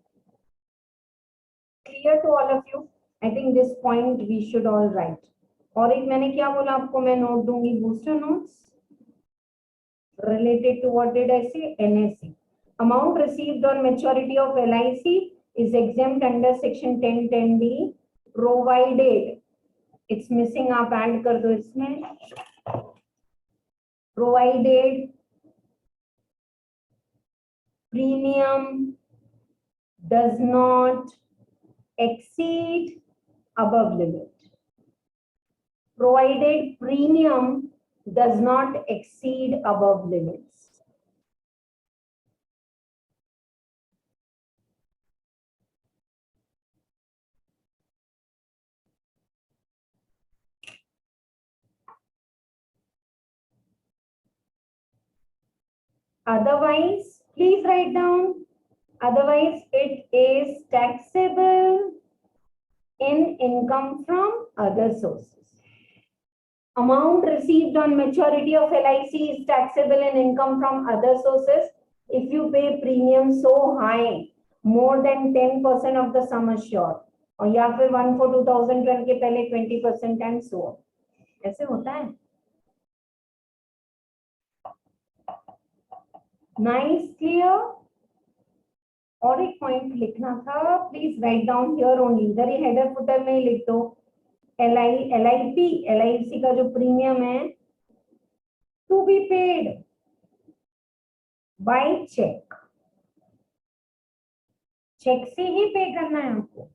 Clear to all of you? I think this point we should all write. और एक मैंने क्या बोला आपको, मैं नोट दूंगी, booster notes related to what did I say? NSC. Amount received on maturity of LIC is exempt under section 10(10)(d), provided, it's missing, आप add कर दो इसमें, provided premium does not exceed above limit. Provided premium does not exceed above limits. Otherwise, please write down, otherwise it is taxable in income from other sources. Amount received on maturity of LIC is taxable in income from other sources if you pay premium so high, more than 10% of the sum assured, और या फिर 1/4/2012 के पहले 20% and so on. ऐसे होता है. Nice, clear. और एक पॉइंट लिखना था, please write down here only, इधर ही हेडर फुटर में ही लिख दो. LIC का जो प्रीमियम है to be paid by cheque, cheque से ही पे करना है आपको.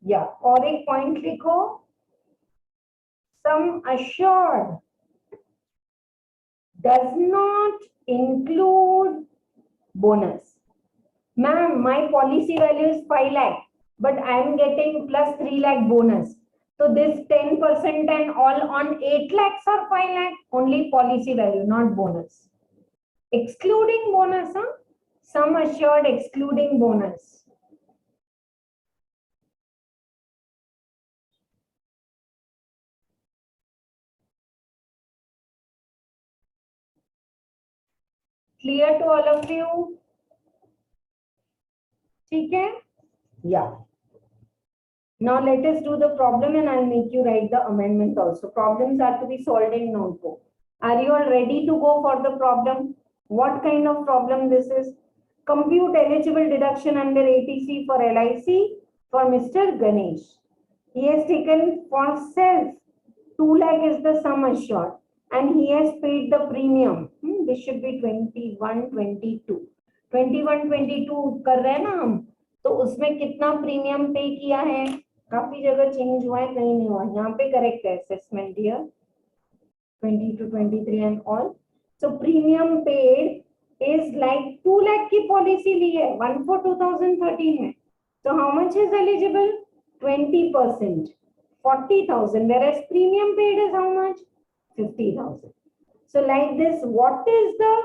या और एक पॉइंट लिखो, सम assured does not include bonus. Ma'am, my policy value is 5 lakh, but I am getting plus 3 lakh bonus. So this 10% and all on 8 lakhs or 5 lakh, only policy value, not bonus. Excluding bonus, huh? Sum assured excluding bonus. Clear to all of you? ठीक है? Yeah. Now let us do the problem and I'll make you write the amendment also. Problems are to be solved in notebook. Are you all ready to go for the problem? What kind of problem this is? Compute eligible deduction under ATC for LIC for Mr. Ganesh. He has taken for self 2 lakh is the sum assured and he has paid the premium. This should be 2122. 2122 कर रहे हैं ना हम, तो उसमें कितना premium पे किया है? काफी जगह चेंज हुआ है, कहीं नहीं हुआ, यहाँ पे करेक्ट है assessment year 22, 23 and all. So premium paid is like 2 lakh की पॉलिसी ली है, 1 for 2013 है. So how much is eligible? 20%, 40,000. Whereas premium paid is how much? 50,000. So like this, what is the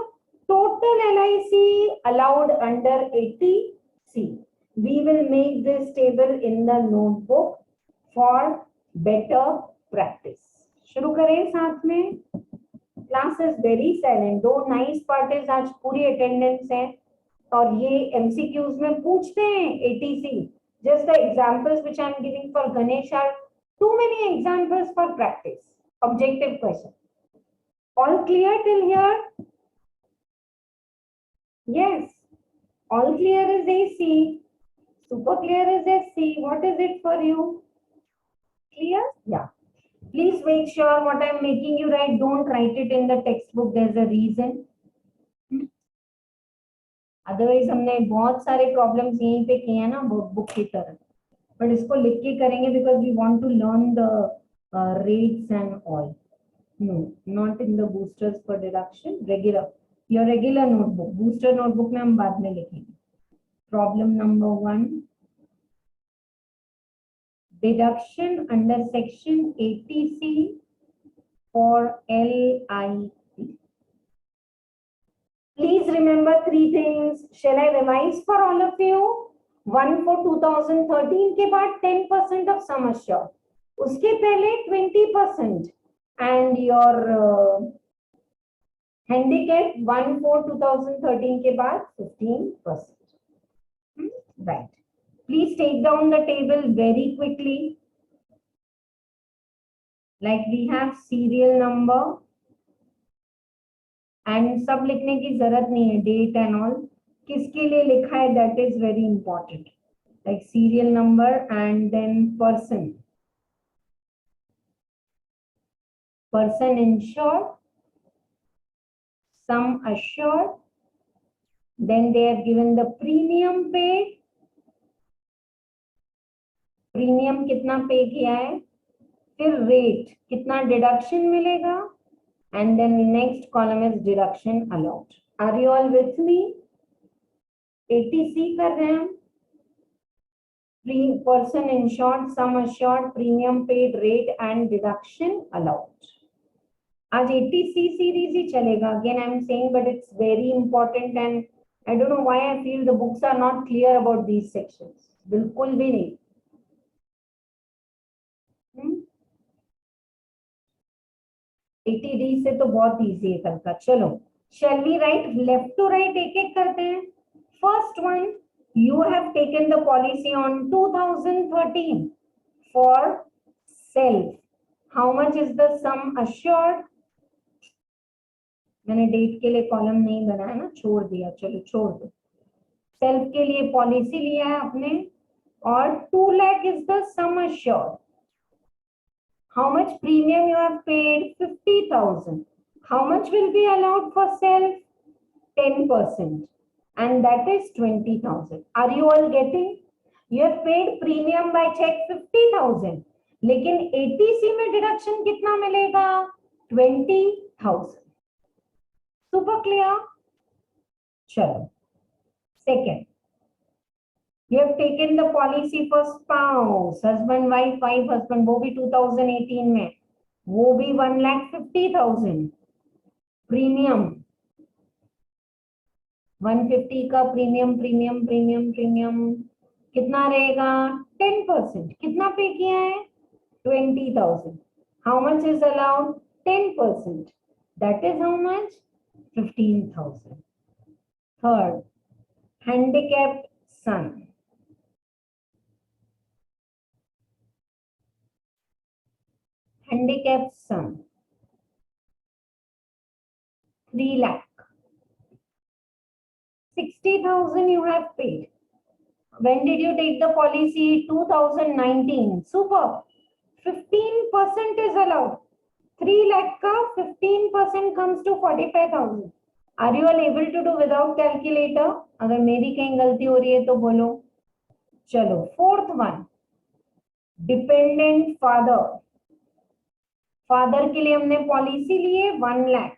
total LIC allowed under 80C? We will make this table in the notebook for better practice. शुरू करें साथ में. Class is very silent. दो nice parties आज पूरी attendance है और ये MCQs में पूछते हैं 80C. Just the examples which I am giving for Ganesh are too many examples for practice. Objective question. All clear till here? Yes. All clear is AC. Super clear is SC. What is it for you? Clear? Yeah. Please make sure what I am making you write, don't write it in the textbook. There's a reason. Otherwise हमने बहुत सारे problems यहीं पे किए हैं ना book की तरह. But इसको लिख के करेंगे because we want to learn the rates and all. No, not in the boosters for deduction. Regular. Your regular notebook. Booster notebook में हम बाद में लिखेंगे. Problem number 1. Deduction under section 80C for LIC. Please remember 3 things. Shall I revise for all of you? 1 for 2013 के बाद 10% of sum assured. उसके पहले 20% and your handicap 1 for 2013 के बाद 15%. Right. Please take down the table very quickly. Like we have serial number and सब लिखने की जरूरत नहीं है, date and all. किसके लिए लिखा है that is very important. Like serial number and then person. Person insured, sum assured. Then they have given the premium paid. Premium कितना पे किया है, फिर रेट कितना डिडक्शन मिलेगा and then next column is deduction allowed. Are you all with me? 80C कर रहे हैं हम. Person insured, sum assured, premium paid, rate and deduction allowed. आज 80C सीरीज ही चलेगा. Again I am saying but it's very important and I don't know why I feel the books are not clear about these sections. बिल्कुल भी नहीं. 80D से तो बहुत easy है कल का. चलो, shall we write left to right एक एक करते हैं. First one, you have taken the policy on 2013 for self. How much is the sum assured? मैंने डेट के लिए कॉलम नहीं बनाया ना, छोड़ दिया. चलो छोड़ दो. सेल्फ के लिए पॉलिसी लिया है आपने और 2 lakh is the sum assured. How much premium you have paid? 50,000. How much will be allowed for self? 10%. And that is 20,000. Are you all getting? You have paid premium by check 50,000. लेकिन 80C में deduction कितना मिलेगा? 20,000. Super clear? चलो. Second. You have taken the policy for spouse, husband, wife, wife, husband, वो भी 2018 में, वो भी 1,50,000 प्रीमियम, 150 का प्रीमियम प्रीमियम प्रीमियम प्रीमियम कितना रहेगा? 10%. कितना पे किया है? 20,000. How much is allowed? 10%. That is how much? 15,000. Third, handicapped son. Handicapped son. 3 lakh. 60,000 you have paid. When did you take the policy? 2019. Super. 15% is allowed. 3 lakh ka 15% comes to 45,000. Are you all able to do without calculator? अगर मेरी कहीं गलती हो रही है तो बोलो. चलो, fourth one, dependent father. Father के लिए हमने पॉलिसी लिए 1 लाख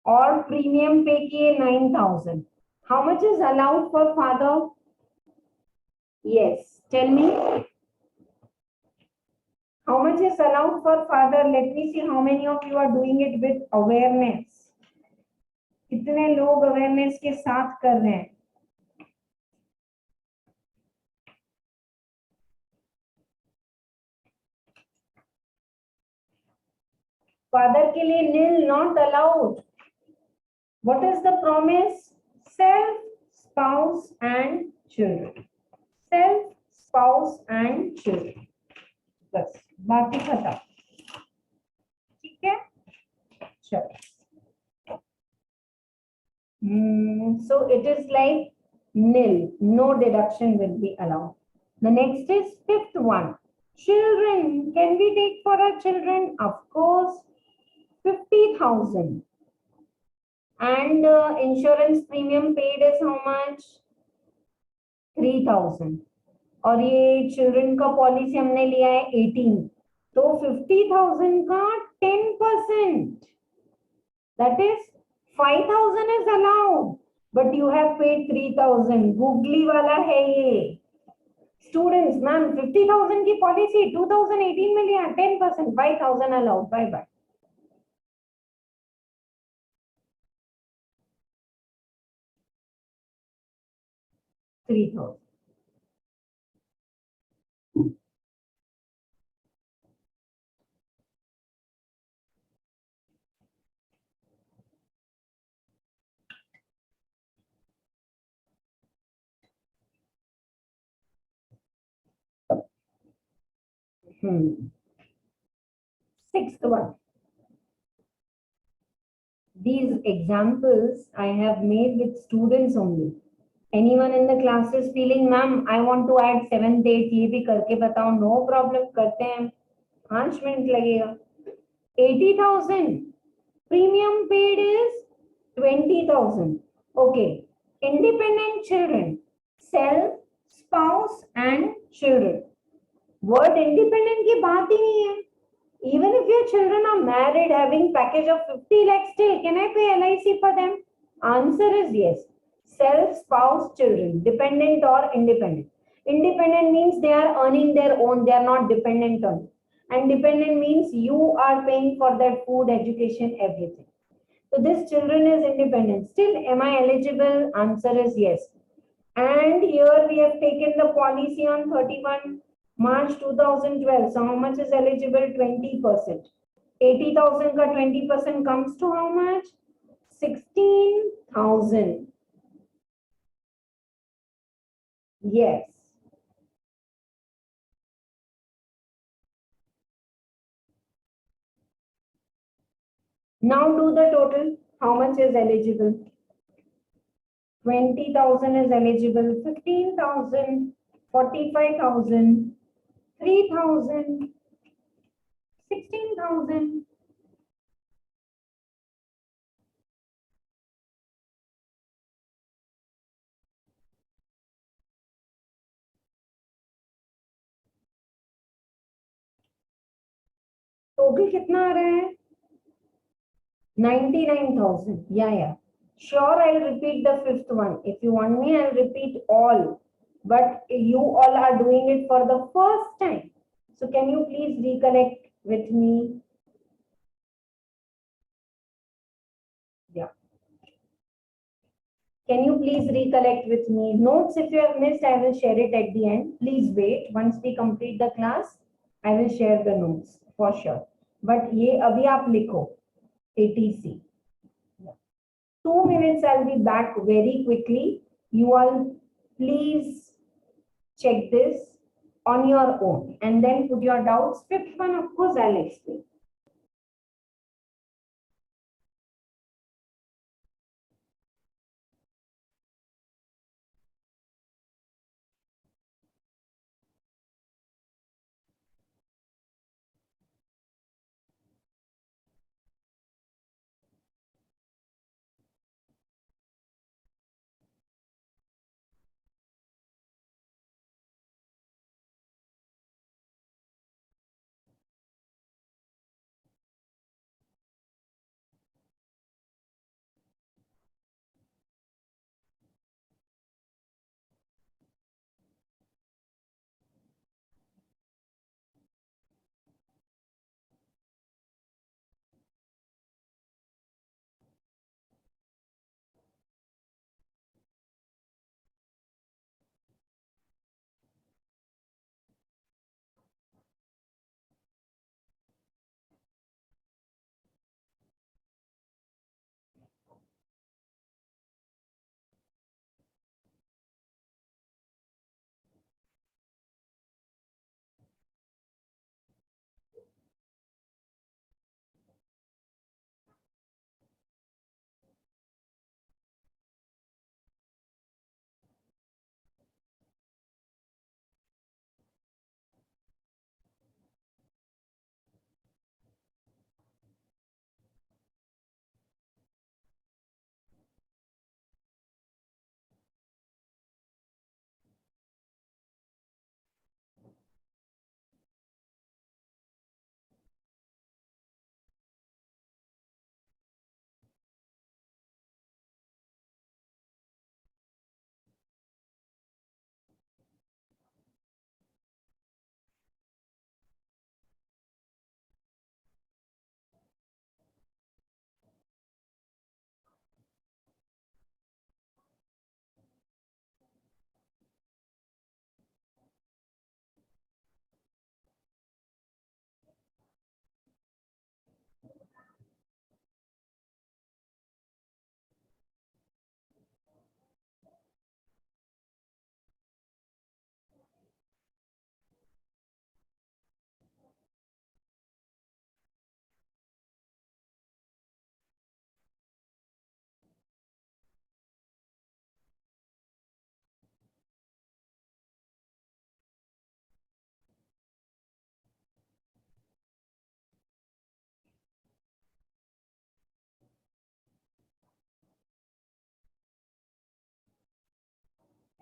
और प्रीमियम पे किए 9,000. How much is allowed for father? Yes, tell me. How much is allowed for father? Let me see how many of you are doing it with awareness. कितने लोग awareness के साथ कर रहे हैं? Father के लिए nil, not allowed. What is the promise? Self, spouse and children. Self, spouse and children. बस बाकी खत्म. ठीक है, चलो. So it is like nil, no deduction will be allowed. The next is fifth one. Children, can we take for our children? Of course, 50,000. And insurance premium paid is how much? 3,000. और ये children का policy हमने लिया है 18, तो 50,000 का 10%, that is 5,000 is allowed, but you have paid 3,000. Googly वाला है ये. स्टूडेंट्स, मैम 50,000 की पॉलिसी 2018 में लिया, 10%, 5,000 allowed. Bye bye. $3,000. Sixth one. These examples I have made with students only. Anyone in the class is feeling, ma'am, I want to add 7th, 8th, ये भी करके बताओ. No problem, करते हैं. 5 minute लगेगा. 80,000. Premium paid is 20,000. Okay. Independent children. Self, spouse and children. Word independent की बात ही नहीं है. Even if your children are married, having package of 50 lakhs, still can I pay LIC for them? Answer is yes. Self, spouse, children, dependent or independent. Independent means they are earning their own, they are not dependent on you. And dependent means you are paying for their food, education, everything. So this children is independent. Still, am I eligible? Answer is yes. And here we have taken the policy on 31 March 2012. So how much is eligible? 20%. 80,000 ka 20% comes to how much? 16,000. Yes. Now do the total. How much is eligible? 20,000 is eligible. 15,000, 45,000, 3,000, 16,000. Total कितना आ रहा है? 99,000. Yeah. Sure, I'll repeat the fifth one. If you want me, I'll repeat all. but you all are doing it for the first time. So can you please recollect with me? Yeah. Can you please recollect with me? Notes, if you have missed, I will share it at the end. Please wait. Once we complete the class, I will share the notes for sure. But ये अभी आप लिखो ATC. 2 minutes, I'll be back very quickly. You all please check this on your own and then put your doubts. Fifth one, of course, I'll explain.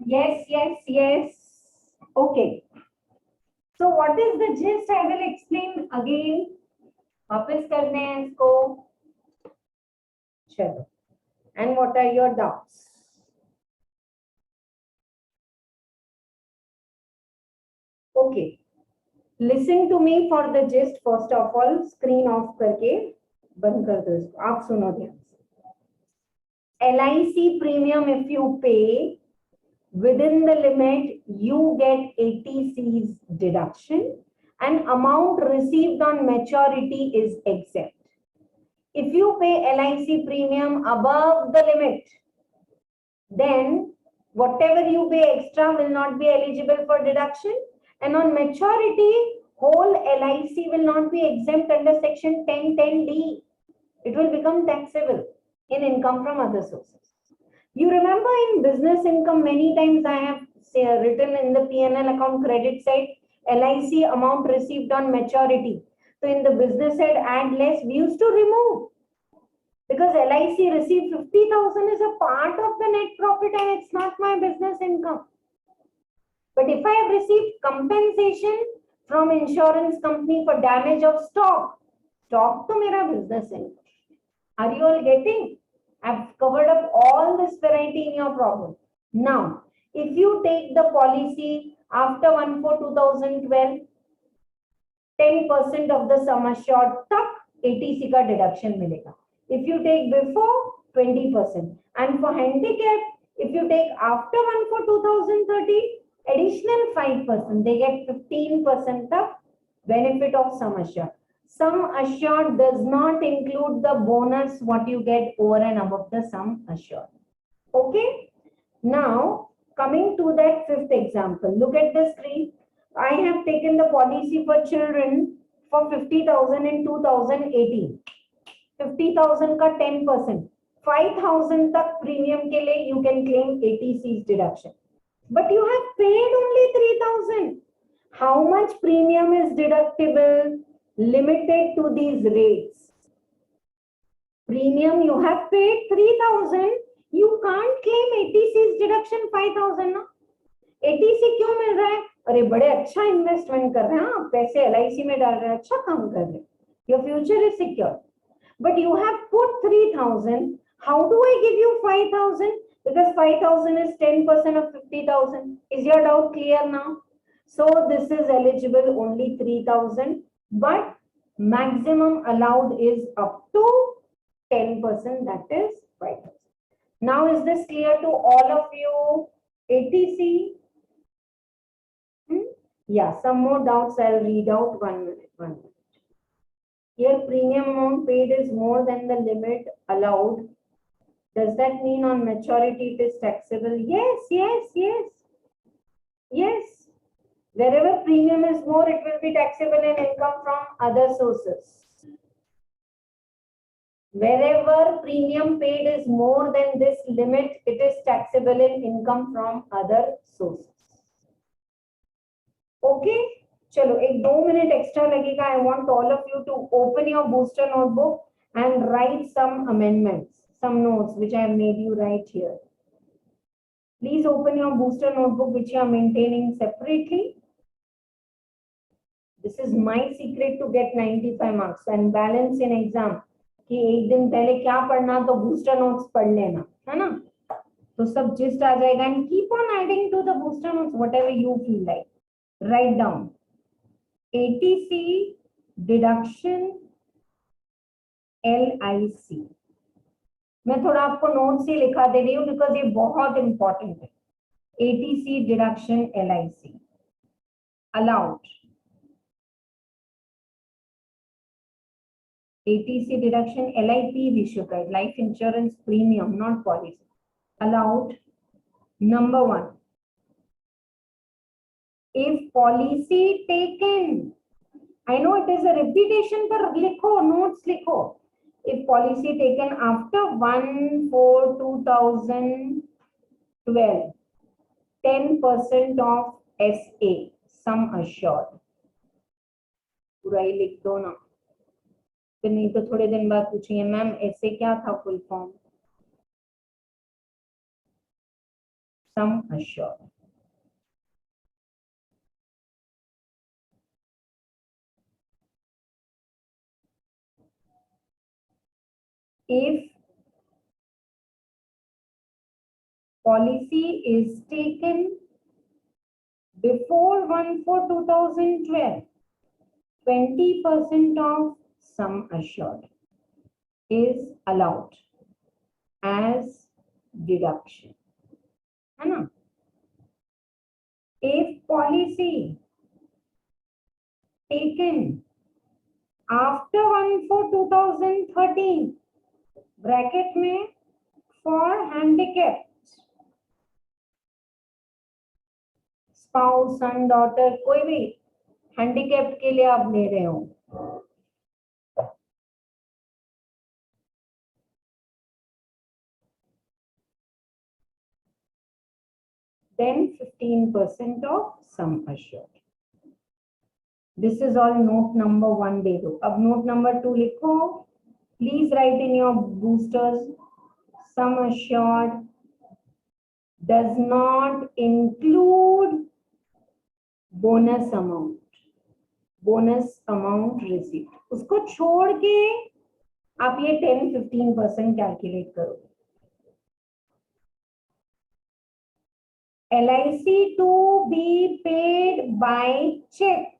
Yes, yes, yes. Okay. So what is the gist? I will explain again. वापस करने हैं इसको. चलो. And what are your doubts? Okay. Listen to me for the gist first of all. Screen off करके बंद कर दो इसको. आप सुनो ध्यान से. LIC premium if you pay within the limit, you get 80C's deduction and amount received on maturity is exempt. If you pay LIC premium above the limit, then whatever you pay extra will not be eligible for deduction, and on maturity, whole LIC will not be exempt under section 1010D. It will become taxable in income from other sources. You remember in business income, many times I have written in the P&L account credit side, LIC amount received on maturity. So in the business side, add less, we used to remove. Because LIC received 50,000 is a part of the net profit and it's not my business income. But if I have received compensation from insurance company for damage of stock, stock to mera business income. Are you all getting? I've covered up all this variety in your problem. Now, If you take the policy after 1/4/2012, 10% of the sum assured तक ATC का deduction मिलेगा. If you take before, 20%. And for handicap, if you take after 1/4/2013, additional 5%, they get 15% तक benefit of sum assured. Sum assured does not include the bonus what you get over and above the sum assured. Okay. Now coming to that fifth example, look at the screen. I have taken the policy for children for 50,000 in 2018. 50,000 का 10%, 5,000 तक premium के लिए you can claim ATC's deduction. But you have paid only 3,000. How much premium is deductible? Limited to these rates. Premium you have paid 3,000. You can't claim ATC's deduction 5,000 ना. ATC क्यों मिल रहा है? अरे बड़े अच्छा इन्वेस्टमेंट कर रहे हैं आप, पैसे LIC में डाल रहे हैं, अच्छा काम कर रहे हैं. Your future is secure. But you have put 3,000. How do I give you 5,000? Because 5,000 is 10% of 50,000. Is your doubt clear now? So this is eligible only 3,000, but maximum allowed is up to 10%, that is 5,000. Now is this clear to all of you? ATC? Yeah, some more doubts I'll read out. 1 minute. Here premium amount paid is more than the limit allowed. Does that mean on maturity it is taxable? Yes. Wherever premium is more, it will be taxable in income from other sources. Wherever premium paid is more than this limit, it is taxable in income from other sources. Okay? चलो एक 2 minute extra लगेगा. I want all of you to open your booster notebook and write some amendments, some notes which I have made you write here. Please open your booster notebook which you are maintaining separately. This is my secret to get 95 marks and balance in exam. कि एक दिन पहले क्या पढ़ना तो booster notes पढ़ लेना, है ना? तो सब gist आ जाएगा. And keep on adding to the booster notes whatever you feel like. Write down ATC deduction LIC. मैं थोड़ा आपको नोट से लिखा दे रही हूँ बिकॉज ये बहुत इंपॉर्टेंट है. ATC deduction LIC allowed. ATC deduction LIP we should write, life insurance premium, not policy. Allowed. Number 1. If policy taken, I know it is a repetition, but likho, notes likho. If policy taken after 1/4/2012, 10% of SA, sum assured. पूरा ही लिख दो ना, फिर नहीं तो थोड़े दिन बाद पूछेंगे मैम ऐसे क्या था full form. Sum assured. If policy is taken before 1/4/2012, 20% of sum assured is allowed as deduction. है ना? If policy taken after 1/4/2013, bracket में for handicapped spouse, son, daughter, कोई भी handicapped के लिए आप ले रहे हो, then 15% of sum assured. This is all note number 1 दे दो. अब note number 2 लिखो. Please write in your boosters, sum assured does not include bonus amount received. उसको छोड़ के आप ये 10-15% कैलकुलेट करोगे. LIC to be paid by check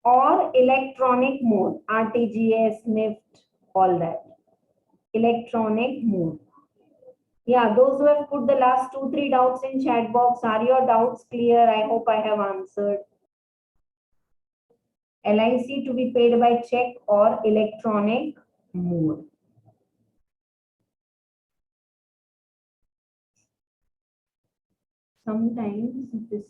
or electronic mode, RTGS, NIFT, all that. Electronic mode. Yeah, those who have put the last 2-3 doubts in chat box, are your doubts clear? I hope I have answered. LIC to be paid by check or electronic mode. Sometimes this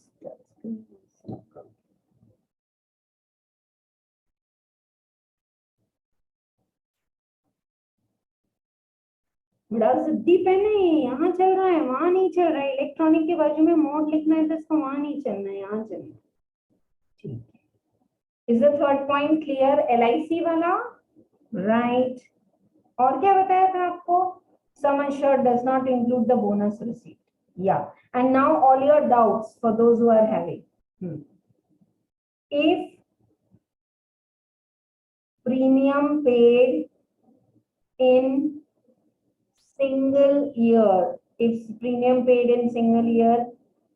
बड़ा जिद्दी pen है, यहाँ चल रहा है वहां नहीं चल रहा है, इलेक्ट्रॉनिक के बाजू में मोड लिखना है तो इसको वहां नहीं चलना है, यहाँ चलना है. ठीक है. Is the third point clear? LIC वाला राइट. और क्या बताया था आपको? सम assured does not include the bonus receipt. Yeah. And now all your doubts for those who are having. If premium paid in single year, if premium paid in single year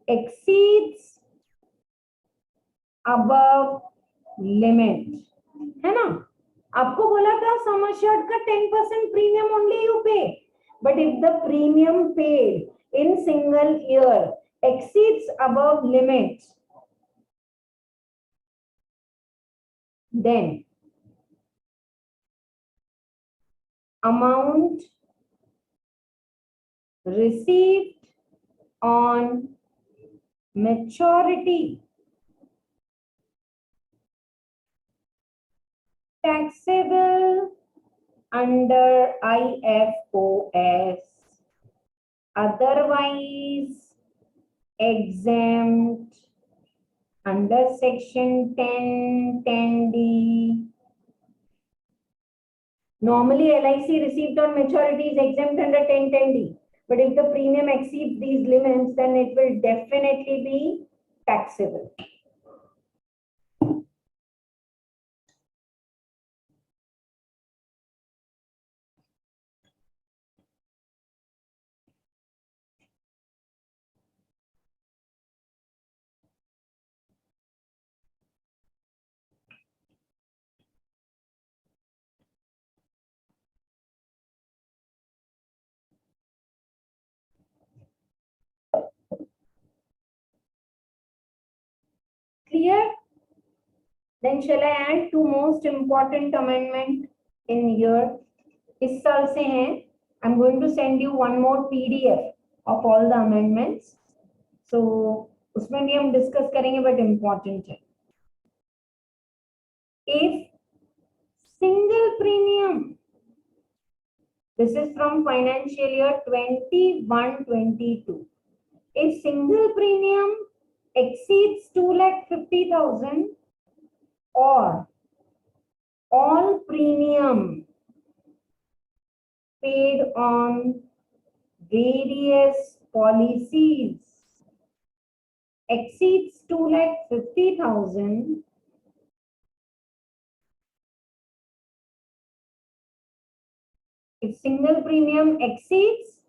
exceeds above limit, है ना? आपको बोला था sum assured का 10% premium only you pay, but if the premium paid in single year exceeds above limit, then amount received on maturity taxable under IFOS, otherwise exempt under section 10(10)(d). Normally LIC received on maturity is exempt under 10(10)(d). But if the premium exceeds these limits, then it will definitely be taxable. Clear? Then shall I add two most important amendment in here? इस साल से हैं. I'm going to send you one more PDF of all the amendments. So उसमें भी हम discuss करेंगे, but important है. If single premium, this is from financial year 21-22. If single premium exceeds 2,50,000 or all premium paid on various policies exceeds 2,50,000, if single premium exceeds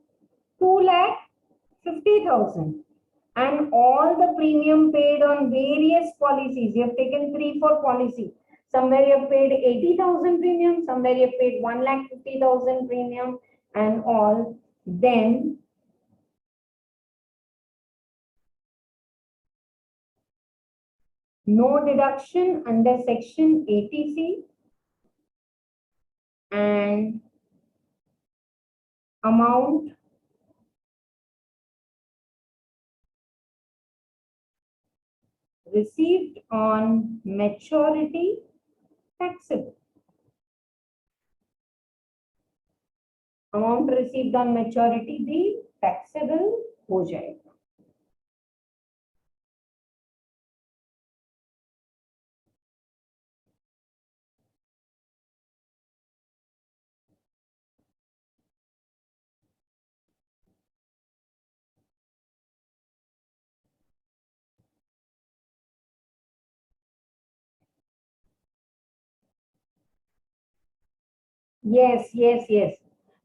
2,50,000 and all the premium paid on various policies, you have taken 3-4 policies. Somewhere you have paid 80,000 premium, somewhere you have paid 1,50,000 premium and all, then no deduction under section 80C and amount received on maturity taxable. Amount received on maturity भी taxable हो जाएगा. Yes.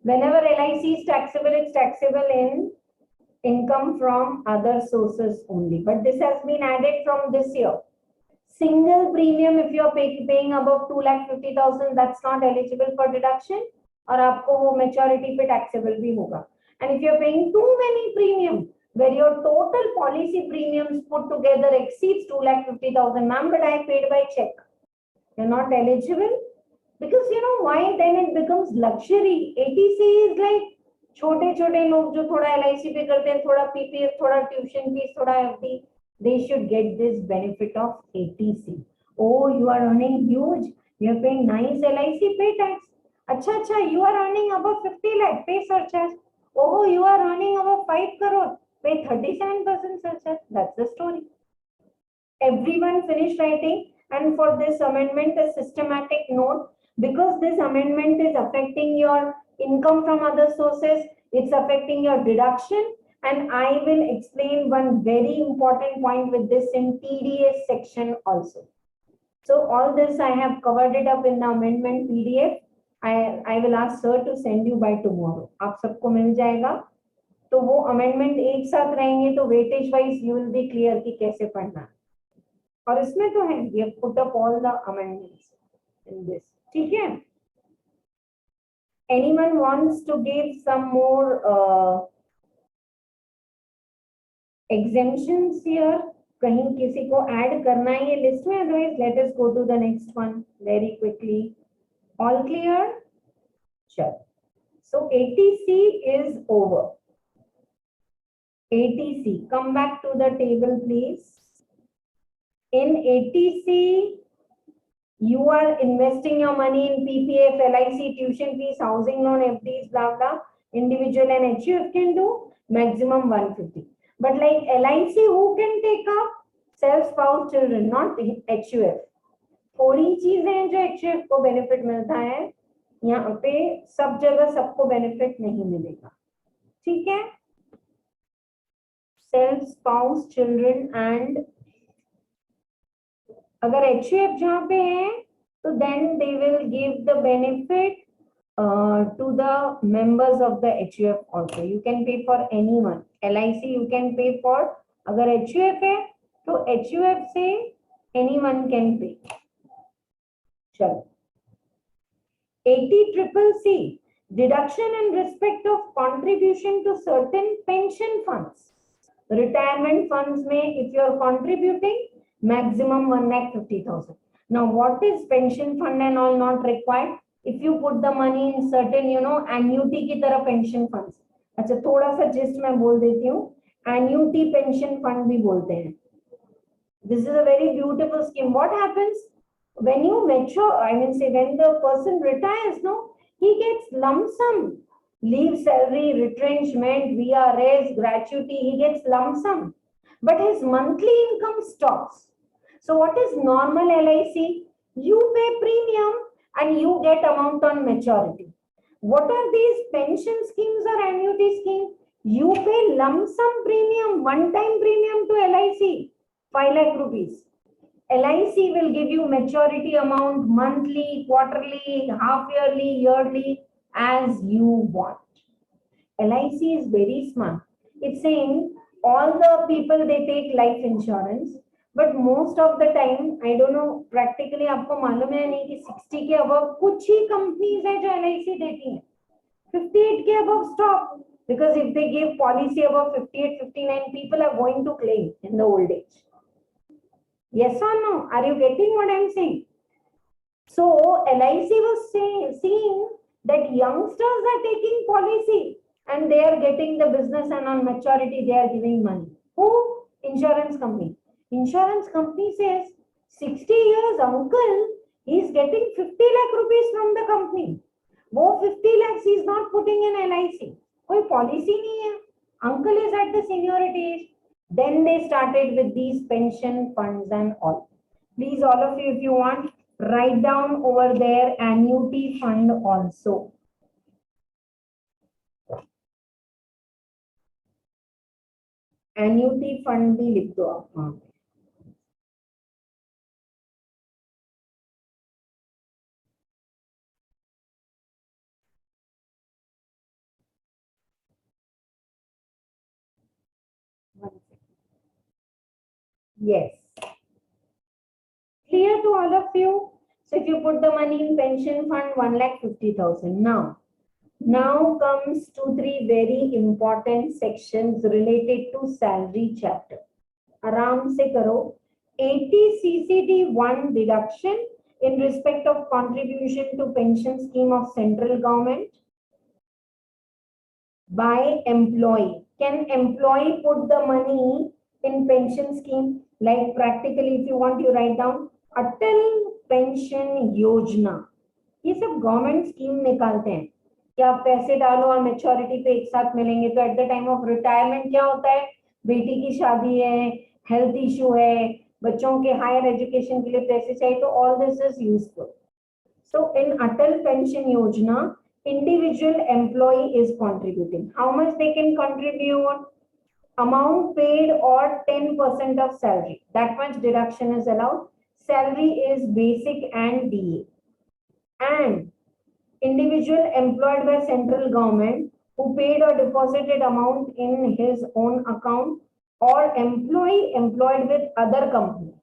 Whenever LIC is taxable, it's taxable in income from other sources only. But this has been added from this year. Single premium, if you are paying above 2,50,000, that's not eligible for deduction, और आपको वो maturity पे taxable भी होगा. And if you are paying too many premium, where your total policy premiums put together exceeds 2,50,000, ma'am, but I paid by check, you're not eligible. Because you know why? Then it becomes luxury. ATC is like छोटे छोटे लोग जो थोड़ा LIC पे करते हैं, थोड़ा PPF, थोड़ा tuition fees, थोड़ा FD, they should get this benefit of ATC. Oh, you are earning huge, you are paying nice LIC, pay tax. अच्छा, you are earning above 50 lakh, pay surcharge. Oh, you are earning above 5 crore, pay 37% surcharge. That's the story. Everyone finished writing, and for this amendment, a systematic note, because this amendment is affecting your income from other sources, it's affecting your deduction, and I will explain one very important point with this in TDS section also. So all this I have covered it up in the amendment PDF. I will ask sir to send you by tomorrow. आप सबको मिल जाएगा, तो वो amendment एक साथ रहेंगे तो weightage wise you will be clear कि कैसे पढ़ना है. और इसमें तो है, we have put up all the amendments in this. ठीक है? Anyone wants to give some more exemptions here? कहीं किसी को add करना है ये list में? Otherwise, let us go to the next one very quickly. All clear? Sure. So ATC is over. ATC, come back to the table, please. In ATC, you are investing your money in PPF, LIC, tuition fees, housing loan, FDs, blah, blah. Individual and HUF can do maximum 150. But like LIC, who can take up? Self, spouse, children, not HUF. थोड़ी चीजें हैं जो HUF को benefit मिलता है, यहाँ पे सब जगह सबको benefit नहीं मिलेगा. ठीक है? Self, spouse, children and अगर HUF जहाँ पे है तो then they will give the benefit to the members of the HUF also. You can pay for anyone. LIC you can pay for. अगर HUF है तो HUF से anyone can pay. चलो. 80CCC, deduction in respect of contribution to certain pension funds. Retirement funds में if you are contributing, maximum 1,50,000. Now, what is pension fund and all not required? If you put the money in certain, annuity की तरह pension funds. अच्छा, थोड़ा सा gist मैं बोल देती हूँ. Annuity pension fund भी बोलते हैं. This is a very beautiful scheme. What happens when you mature? I mean, say when the person retires, no, he gets lump sum, leave salary, retrenchment, VRS, gratuity. He gets lump sum, but his monthly income stops. So what is normal LIC? You pay premium and you get amount on maturity. What are these pension schemes or annuity schemes? You pay lump sum premium, one-time premium to LIC, 5 lakh rupees. LIC will give you maturity amount monthly, quarterly, half yearly, yearly, as you want. LIC is very smart. It's saying all the people, they take life insurance, but most of the time, I don't know, practically आपको मालूम है नहीं कि 60 के above कुछ ही companies है जो LIC देती हैं. 58 के above stop, because if they give policy above 58, 59, people are going to claim in the old age. Yes or no? Are you getting what I'm saying? So LIC was seeing that youngsters are taking policy and they are getting the business, and on maturity they are giving money. Who? Insurance company. Insurance company says 60 years uncle, he is getting 50 lakh rupees from the company. वो 50 lakhs he is not putting in LIC. कोई policy नहीं है. Uncle is at the seniority age. Then they started with these pension funds and all. Please, all of you, if you want, write down over there annuity fund also. Annuity fund भी लिख दो आप. Yes. Clear to all of you? So if you put the money in pension fund, 1,50,000. Now comes 2-3 very important sections related to salary chapter. आराम से करो. 80 CCD1 deduction in respect of contribution to pension scheme of central government by employee. Can employee put the money in pension scheme? Like practically, if you want, you write down Atal pension योजना. ये सब government scheme निकालते हैं कि आप पैसे डालो और मेच्योरिटी पे एक साथ मिलेंगे. तो at the time of retirement क्या होता है? बेटी की शादी है, हेल्थ इशू है, बच्चों के हायर एजुकेशन के लिए पैसे चाहिए, तो all this is useful. So in Atal pension योजना, individual employee is contributing. How much they can contribute? Amount paid or 10% of salary. That much deduction is allowed. Salary is basic and DA. And individual employed by central government who paid or deposited amount in his own account, or employee employed with other company.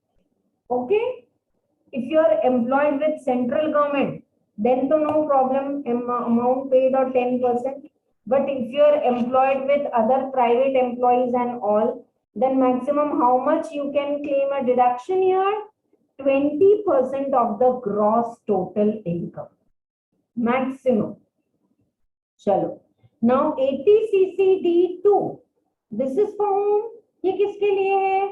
Okay? If you are employed with central government, then to no problem, amount paid or 10%. But if you are employed with other private employees and all, then maximum how much you can claim a deduction here? 20% of the gross total income. Maximum. Chalo. Now 80 CCD2. This is for whom? ये किसके लिए है?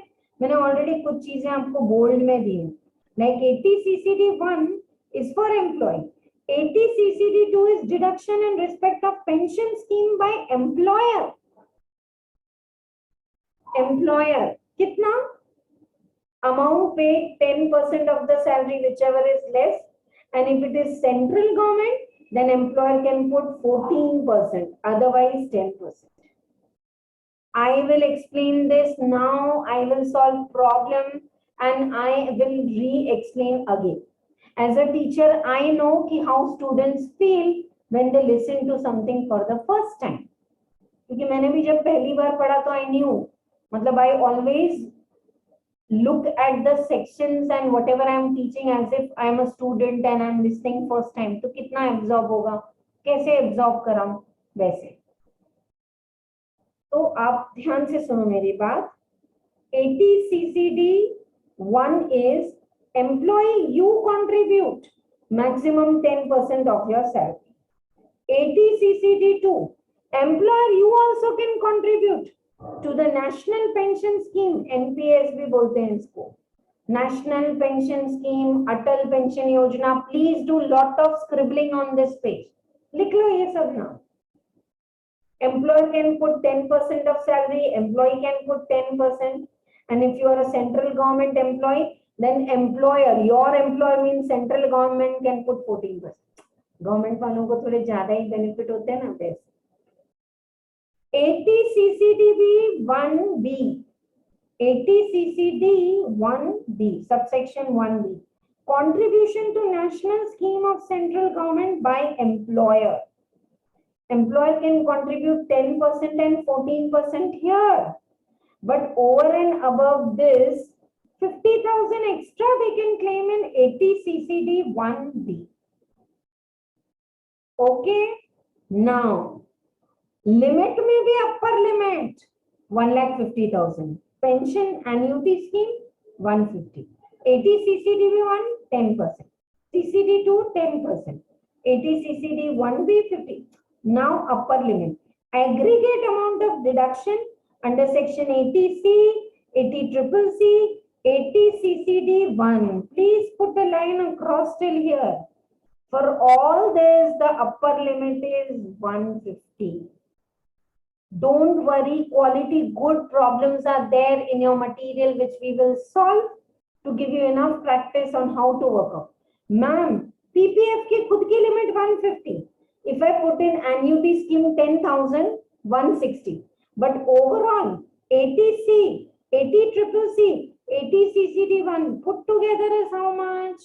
मैंने already कुछ चीजें आपको bold में दी हैं. Like 80 CCD1 is for employee. 80 CCD2 is deduction in respect of pension scheme by employer. Employer कितना? Amount paid 10% of the salary, whichever is less. And if it is central government, then employer can put 14%, otherwise 10%. I will explain this now. I will solve problem and I will re-explain again. As a teacher, I know how students feel when they listen to something for the first time. क्योंकि मैंने भी जब पहली बार पढ़ा तो I knew, मतलब I always look at the sections and whatever I am teaching as if I am a student and I am listening first time. तो कितना absorb होगा, कैसे absorb कराऊं, वैसे. तो आप ध्यान से सुनो मेरी बात. 80 CCD1 is employee, you contribute maximum 10% of your salary. 80 CCD2, employer, you also can contribute to the national pension scheme. NPS भी बोलते हैं इसको. National pension scheme, अटल पेंशन योजना. Please do lot of scribbling on this page. लिख लो ये सब ना. Employer can put 10% of salary, employee can put 10%. And if you are a central government employee, then employer, your employer means central government, can put 14%. Government वालों को थोड़े ज्यादा ही benefit होते हैं ना पैसे. 80 CCDB 1B. 80 CCD 1B, subsection 1B. Contribution to national scheme of central government by employer. Employer can contribute 10% and 14% here. But over and above this, 50,000 extra they can claim in 80 CCD 1B. Okay? Now, limit may be upper limit 1,50,000. Pension annuity scheme 150. 80 CCD1 10%. CCD2 10%. 80 CCD1B 50. Now upper limit. Aggregate amount of deduction under section 80C, 80CCC, 80 CCD1. Please put a line across till here. For all this, the upper limit is 150. Don't worry, quality good problems are there in your material which we will solve to give you enough practice on how to work out. Ma'am, PPF की खुद की limit 150. If I put in annuity scheme 10,000, 160. But overall, 80C, 80CCC, 80CCD1 put together is how much?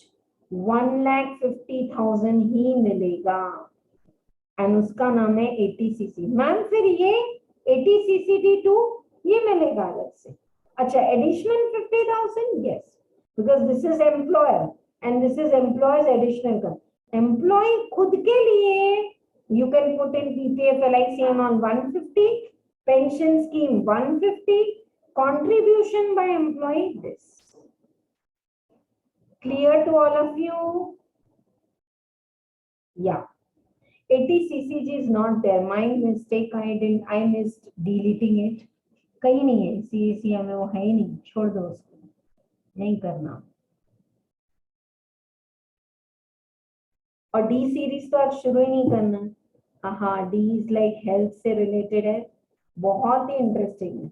1,50,000 ही मिलेगा. And उसका नाम है 80CC. Ma'am फिर ये 80CCD2 ये मिलेगा अलग से. अच्छा, additional 50,000, yes, because this is employer and this is employer's additional cost. Employee खुद के लिए you can put in PPF LIC on 150, pension scheme 150, contribution by employee this. Clear to all of you? Yeah. 80 CCG is not there. My mistake. I missed deleting it. कहीं नहीं है, CACM में वो है ही नहीं, छोड़ दो उसको, नहीं करना। और डी सीरीज तो आज शुरू ही नहीं करना। हाँ, डी इज लाइक हेल्थ से रिलेटेड है, बहुत ही इंटरेस्टिंग है।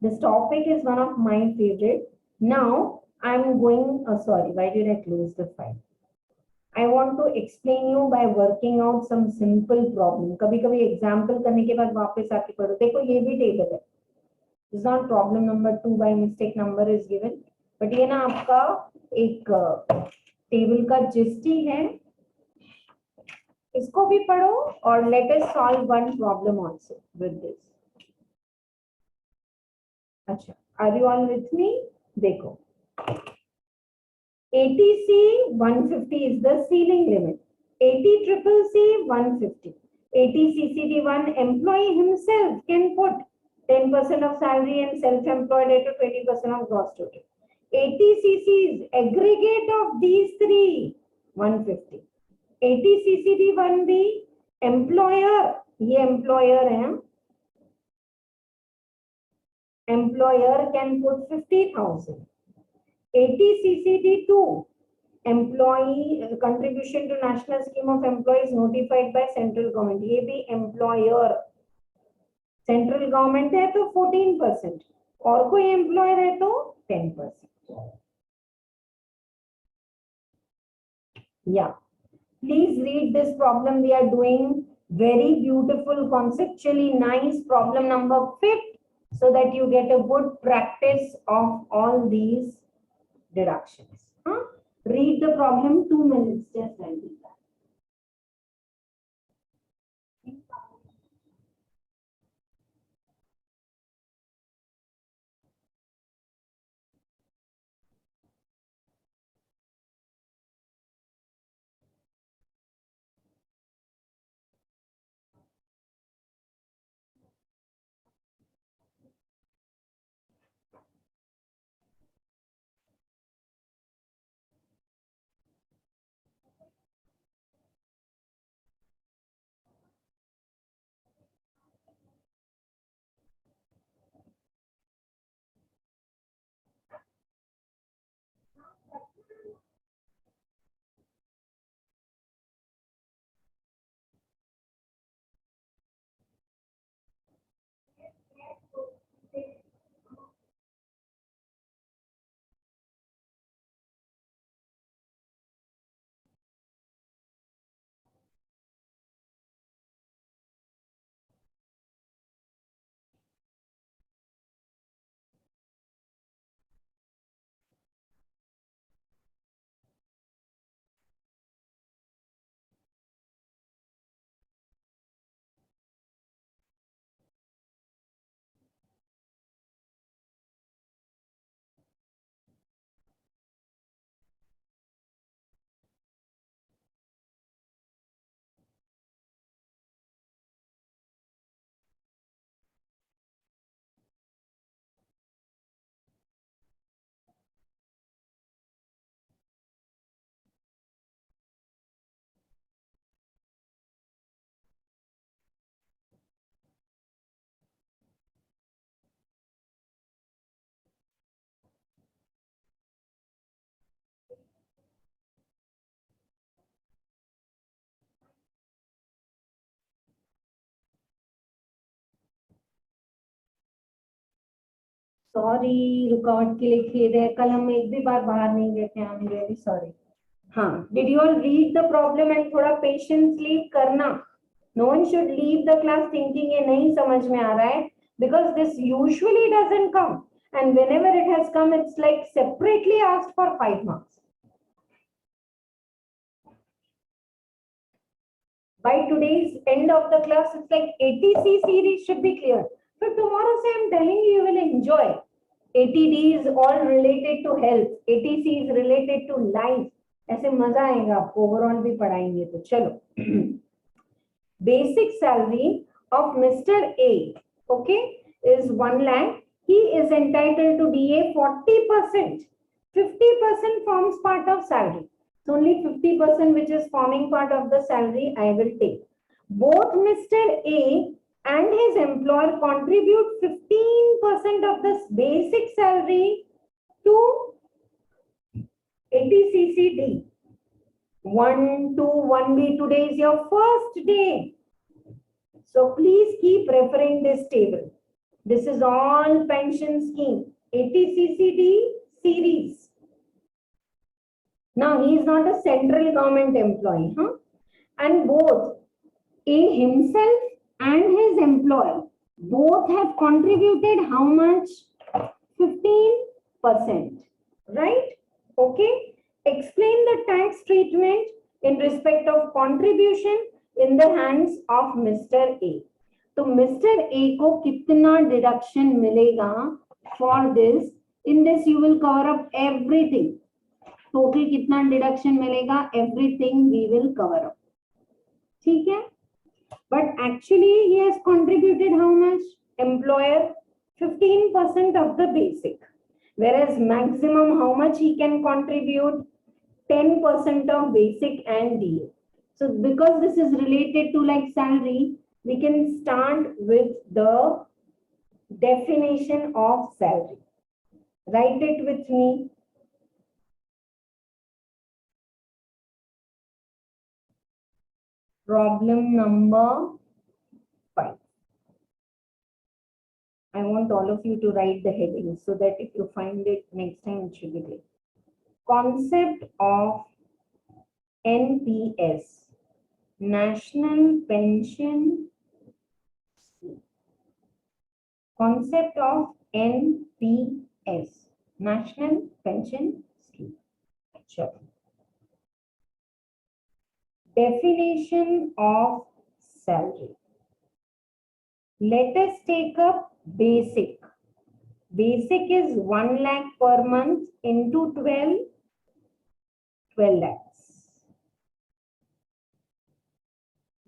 This topic is one of my favourite. Now I am going, sorry, why did I close the file? I want to explain you by working out some simple problem. कभी कभी example करने के बाद वापस आके पढ़ो। देखो ये भी टेबल है, is not problem number 2 by mistake number is given, but ये ना आपका एक टेबल का जिस्ट ही है, इसको भी पढ़ो और let us solve one problem also with this. अच्छा, are you all with me? देखो, ATC 150 is the ceiling limit. ATCCC 150. ATCCD1 employee himself can put 10% of salary and self-employed at 20% of gross total. ATCC's aggregate of these three 150. ATCCD1B employer, ये employer है, employer can put 50,000. ATCCD2 employee contribution to national scheme of employees notified by central government, ये भी employer, central government है तो 14% और कोई employer है तो 10%. Yeah, please read this problem. We are doing very beautiful, conceptually nice problem number 5, so that you get a good practice of all these deductions. Read the problem, 2 minutes, just like that. Sorry, रुकावट के लिए खेद है, कल हम एक भी बार बाहर नहीं गए थे, आई एम रियली सॉरी। हाँ, did you all read the problem and थोड़ा पेशेंसली करना। No one should leave the class thinking ये नहीं समझ में आ रहा है, because this usually doesn't come and whenever it has come it's like separately asked for 5 marks. By today's end of the class, it's like ATC series should be clear. So tomorrow, say I'm telling you, you will enjoy. ATD is all related to health, ATC is related to life. ऐसे मजा आएगा आपको, overall भी पढ़ाएंगे तो चलो. Basic salary of Mr. A, okay, is 1 lakh. He is entitled to DA 40%. 50% forms part of salary. So only 50% which is forming part of the salary I will take. Both Mr. A and his employer contribute 15% of this basic salary to ATCCD. 1, 2, 1B, today is your first day. So please keep referring this table. This is all pension scheme, ATCCD series. Now he is not a central government employee, and both A himself and his employer both have contributed how much? 15%, right? Okay. Explain the tax treatment in respect of contribution in the hands of Mr. A. तो Mr. A को कितना deduction मिलेगा for this? In this you will cover up everything. Total कितना deduction मिलेगा? Everything we will cover up. ठीक है? But actually he has contributed how much? Employer 15% of the basic. Whereas maximum how much he can contribute? 10% of basic and DA. So because this is related to like salary, we can start with the definition of salary. Write it with me. Problem number 5. I want all of you to write the headings so that if you find it next time, it should be clear. Concept of NPS, National Pension Scheme. Concept of NPS, National Pension Scheme. Sure. Definition of salary. Let us take up basic. Basic is 1 lakh per month into 12 lakhs.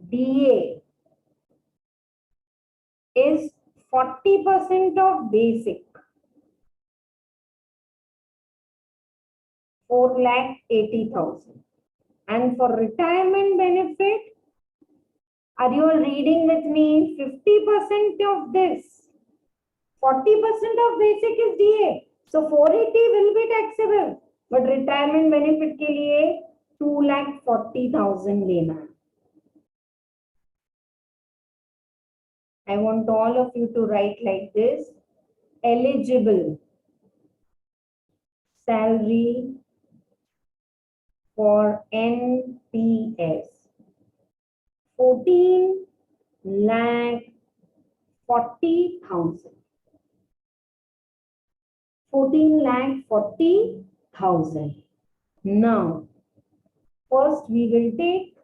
DA is 40% of basic, 4,80,000. And for retirement benefit, are you all reading with me? 50% of this, 40% of basic is DA. So 480 will be taxable. But retirement benefit के लिए 2,40,000 लेना है. I want all of you to write like this. Eligible salary for NPS 14,40,000. 14,40,000. Now, first we will take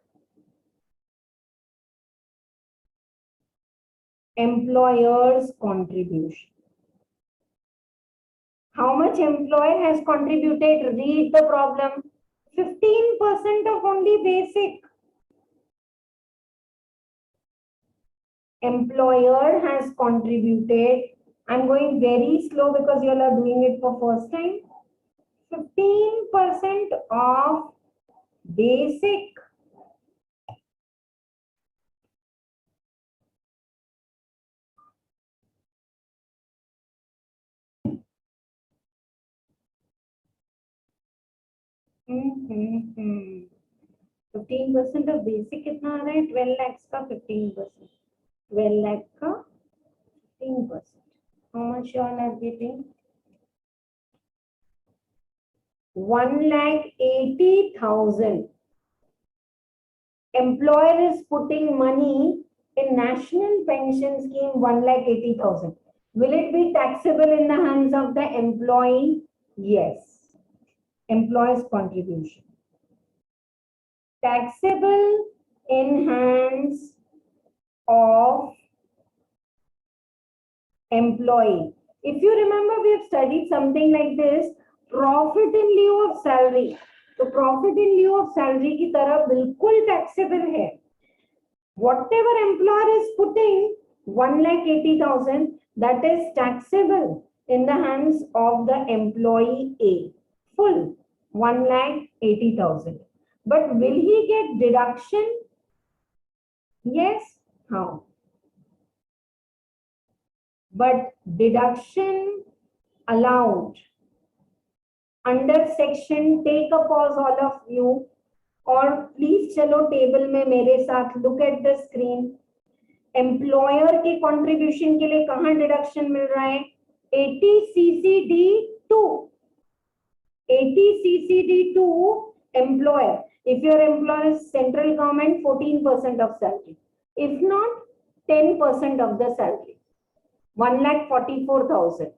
employer's contribution. How much employer has contributed? Read the problem. 15% of only basic. Employer has contributed. I'm going very slow because you all are doing it for first time. 15% of basic. Mm-hmm. 15% of basic कितना आ रहा है? 12 lakhs का 15%. 12 lakh का 15%. How much you all are getting? 1,80,000. Employer is putting money in National Pension Scheme 1,80,000. Will it be taxable in the hands of the employee? Yes. Employer's contribution. Taxable in hands of employee If you remember, we have studied something like this, profit in lieu of salary. तो profit in lieu of salary की तरह बिल्कुल taxable है. Whatever employer is putting 1,80,000, that is taxable in the hands of the employee A. Full 1,80,000. But will he get deduction? Yes. How? But deduction allowed under section, take a pause all of you, और please चलो table में मेरे साथ, look at the screen. Employer के contribution के लिए कहां deduction मिल रहा है? 80 CCD2. 80 CCD2 employer. If your employer is central government, 14% of salary. If not, 10% of the salary. 1,44,000.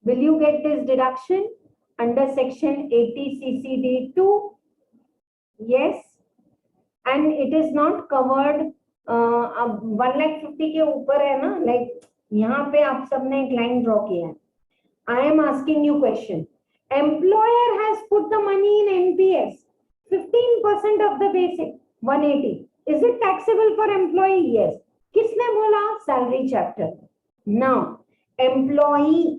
Will you get this deduction under section 80 CCD2? Yes. And it is not covered. 1,50,000 के ऊपर है ना, like यहाँ पे आप सबने एक line draw किया है. I am asking you question. Employer has put the money in NPS, 15% of the basic, 180. Is it taxable for employee? Yes. किसने बोला? Salary chapter. Now, employee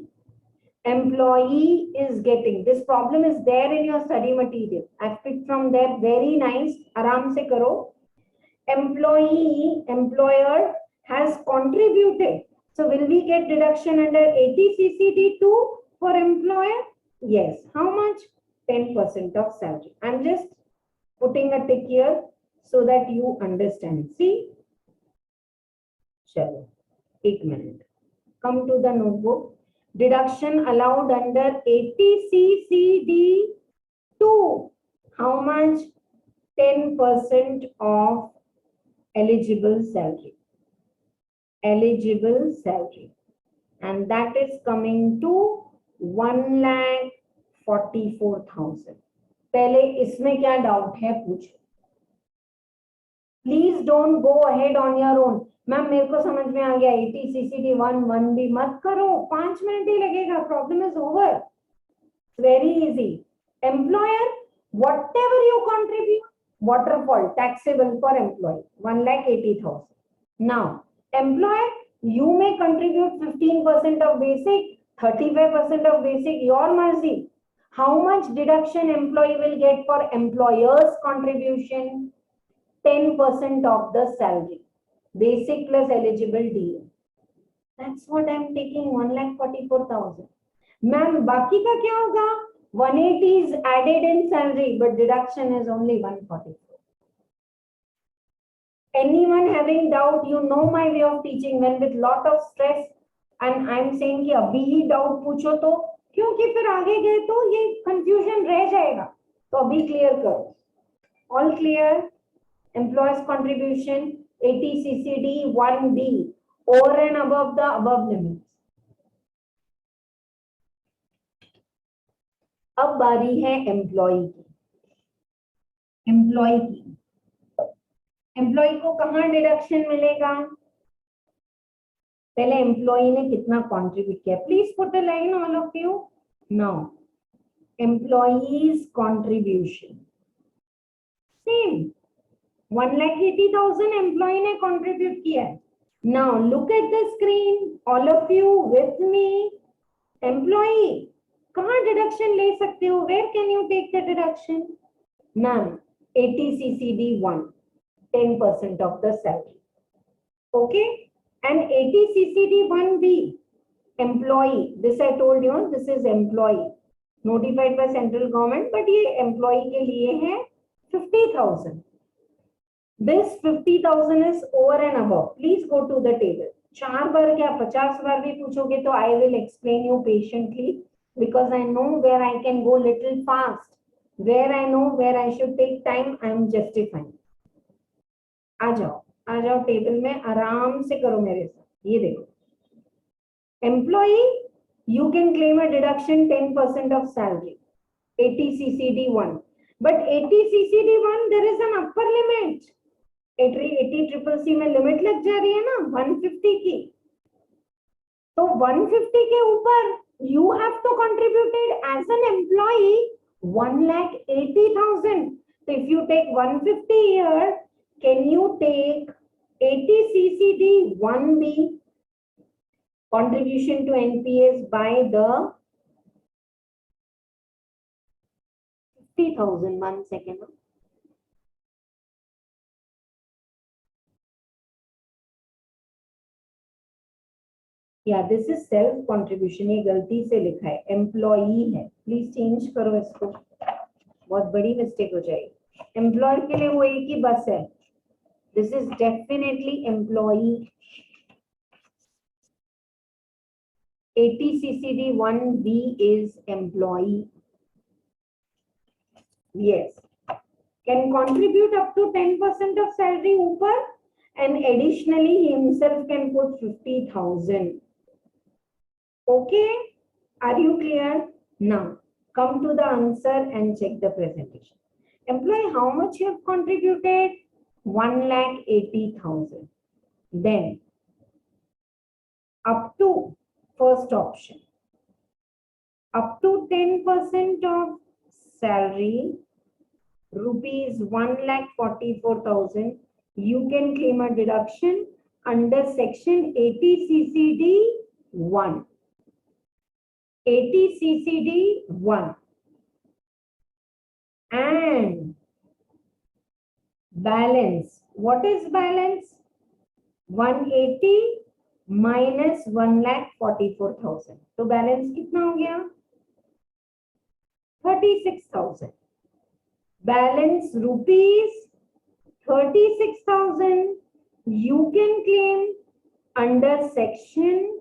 is getting, this problem is there in your study material. I've picked from there, very nice. आराम से करो. Employer has contributed. So will we get deduction under 80 CCD2 for employer? Yes. How much? 10% of salary. I'm just putting a tick here so that you understand. See? Chalo. 1 minute. Come to the notebook. Deduction allowed under 80 CCD2. How much? 10% of eligible salary. Eligible salary. And that is coming to 1,44,000. पहले इसमें क्या doubt है पूछो. Please don't go ahead on your own. Ma'am मेरे को समझ में आ गया, 80 CCD1 1B मत करो, 5 मिनट ही लगेगा, problem is over. Very easy. Employer, whatever you contribute, waterfall taxable for employee 1,80,000. Now employer, you may contribute 15% of basic, 35% of basic, your mercy. How much deduction employee will get for employer's contribution? 10% of the salary, basic plus eligible DA. That's what I'm taking, 1,44,000. Ma'am, बाकी का क्या होगा? 180 is added in salary, but deduction is only 144. Anyone having doubt? You know my way of teaching, when with lot of stress and I'm saying कि अभी ही doubt पूछो तो, क्योंकि फिर आगे गए तो ये confusion रह जाएगा. तो अभी clear करो. All clear? Employees contribution 80 CCD 1B over and above the above limits. अब बारी है एम्प्लॉय की. एम्प्लॉय को कहां डिडक्शन मिलेगा? पहले एम्प्लॉय ने कितना कंट्रीब्यूट किया? Please put a line all of you. Now employees contribution same 1,80,000 employee ने कंट्रीब्यूट किया. Now look at the screen, all of you with me. Employee कहां डिडक्शन ले सकते हो? Where can you take the deduction? Ma'am 80 CCD1, 10% of the salary. Okay, and 80 CCD1B, employee. This I told you, this is employee notified by central government, but ये employee के लिए है 50,000. This 50,000 is over and above. Please go to the table. 4 बार क्या 50 बार भी पूछोगे तो I will explain you patiently, because I know where I can go little fast, where I know where I should take time, I am justifying. आ जाओ table में, आराम से करो मेरे साथ. ये देखो, employee you can claim a deduction 10% of salary, 80 CCD1, but 80 CCD1 there is an upper limit. 80 CCC में लिमिट लग जा रही है ना 150 की. तो 150 के ऊपर you have to contributed as an employee 1,80,000. So if you take 150 here, can you take 80 CCD 1B contribution to NPS by the 50,000? 1 second. या दिस इज सेल्फ कंट्रीब्यूशन, ये गलती से लिखा है, एम्प्लॉई है, प्लीज चेंज करो इसको, बहुत बड़ी मिस्टेक हो जाएगी। एम्प्लॉय के लिए वो एक ही बस है, this is definitely employee. 80 CCD 1B is employee. Yes, can contribute up to 10% of salary ऊपर, and additionally himself can put 50,000. Okay, are you clear? Now come to the answer and check the presentation. Employee, how much you have contributed? 1,80,000. Then up to first option, up to 10% of salary, rupees 1,44,000, you can claim a deduction under section 80 CCD 1. 80 CCD 1 and balance. What is balance? 180 minus 1,44,000. तो balance कितना हो गया? 36,000. Balance rupees 36,000 you can claim under section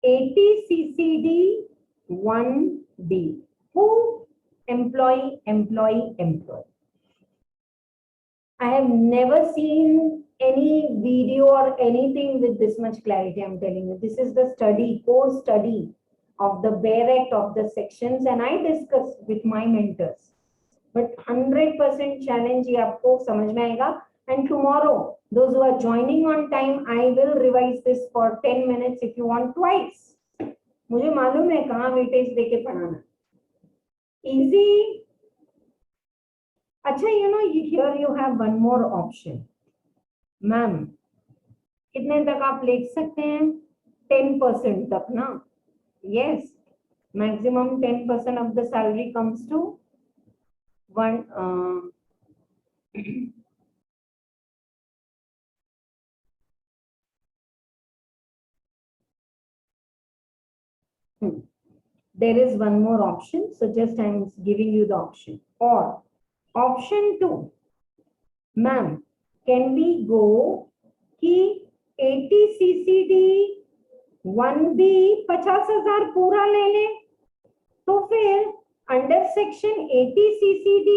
80 CCD 1D. Who? Employee, employee, employee. I have never seen any video or anything with this much clarity. I'm telling you, this is the study, core study of the bare act of the sections, and I discuss with my mentors. But 100% challenge ये आपको समझ में आएगा. And tomorrow, those who are joining on time, I will revise this for 10 minutes if you want twice. मुझे मालूम है कहाँ weightage देके पढ़ाना. Easy. अच्छा, you know, here you have one more option. Ma'am, कितने तक आप ले सकते हैं? 10% तक ना? Yes. Maximum 10% of the salary comes to one. There is one more option, so just I'm giving you the option. Or option 2, ma'am, can we go कि 80 CCD 1B 50,000 पूरा ले ले, तो फिर under section 80 CCD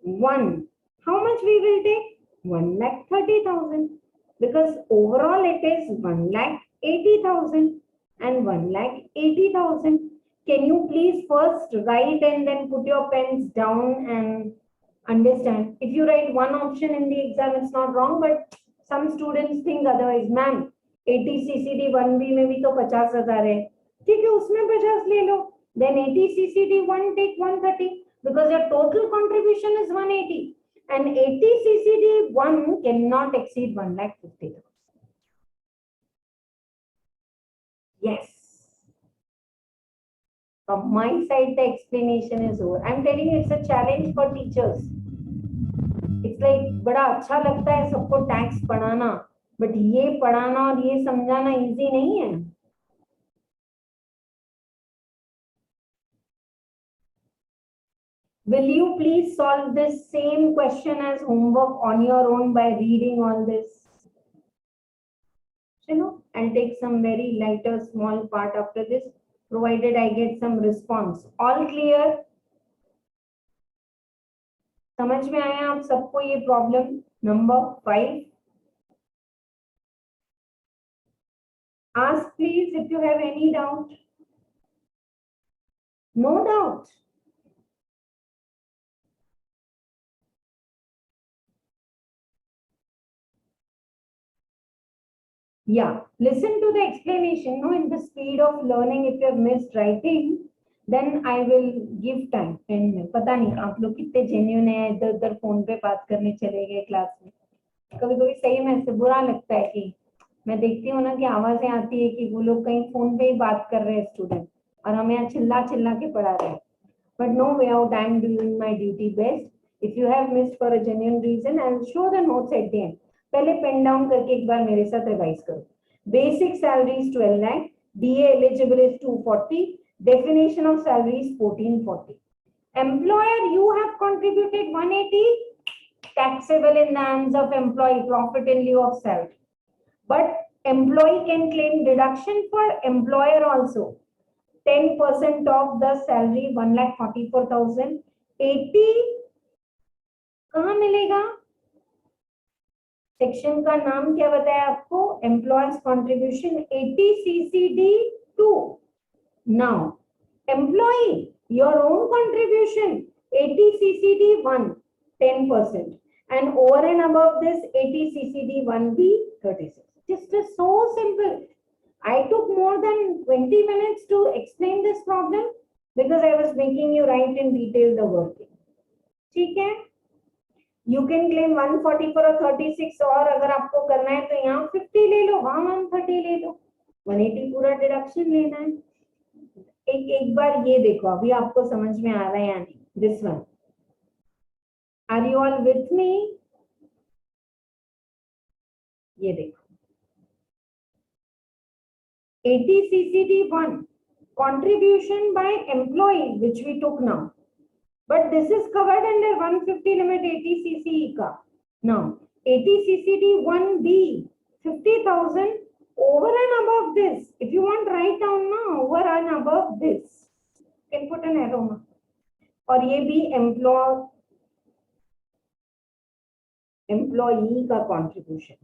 1, how much we will take? 1,30,000, because overall it is 1,80,000 and 1,80,000. Can you please first write and then put your pens down and understand? If you write one option in the exam, it's not wrong, but some students think otherwise. Ma'am, 80 CCD 1B में भी तो 50,000 है, ठीक है, उसमें 50 ले लो. Then 80 CCD 1 take 130, because your total contribution is 180, and 80 CCD 1 cannot exceed 1,50,000. Yes. From my side, the explanation is over. I'm telling you, it's a challenge for teachers. It's like बड़ा अच्छा लगता है सबको टैक्स पढ़ाना, but ये पढ़ाना और ये समझाना easy नहीं है. Will you please solve this same question as homework on your own by reading all this? You know, I'll take some very lighter small part after this, provided I get some response. All clear? समझ में आया आप सबको ये problem number 5? Ask please if you have any doubt. No doubt. Yeah, listen to the explanation. No, in the speed of learning, if you have missed writing, then I will give time. And पता नहीं आप लोग कितने genuine हैं, इधर उधर phone पे बात करने चले गए क्लास में. कभी कभी सही में ऐसे बुरा लगता है कि मैं देखती हूँ ना कि आवाजें आती है कि वो लोग कहीं फोन पे ही बात कर रहे हैं स्टूडेंट, और हमें यहाँ चिल्ला चिल्ला के पढ़ा रहे हैं. But no way out, I am doing my duty best. If you have missed for a genuine reason, I will show the notes at the end. पहले पेन डाउन करके एक बार मेरे साथ रिवाइज करो. Basic salary is 12 lakh, DA eligible is 240, definition of salary is 1440. Employer, you have contributed 180, taxable in the hands of employee, profit in lieu of salary. But employee can claim deduction for employer also. 10% of the salary 1,44,000. 80 कहाँ मिलेगा? Section का नाम क्या बताया आपको? Employees contribution 80 CCD 2. Now employee your own contribution 80 CCD 1 10%, and over and above this 80 CCD 1B 36. Just so simple. I took more than 20 minutes to explain this problem because I was making you write in detail the working. ठीक है? You can claim 144 और 36, और अगर आपको करना है तो यहाँ 50 ले लो, वहां 130 ले लो, 180 पूरा डिडक्शन लेना है. एक बार ये देखो, अभी आपको समझ में आ रहा है या नहीं? This one, are you all with me? ये देखो 80 CCD 1 contribution by employee which we took now, but this is covered under 150 limit 80 CCE ka. Now 80 CCD 1B 50,000 over and above this. If you want write down now, over and above this, you can put an arrow na. और ये भी employee का contribution,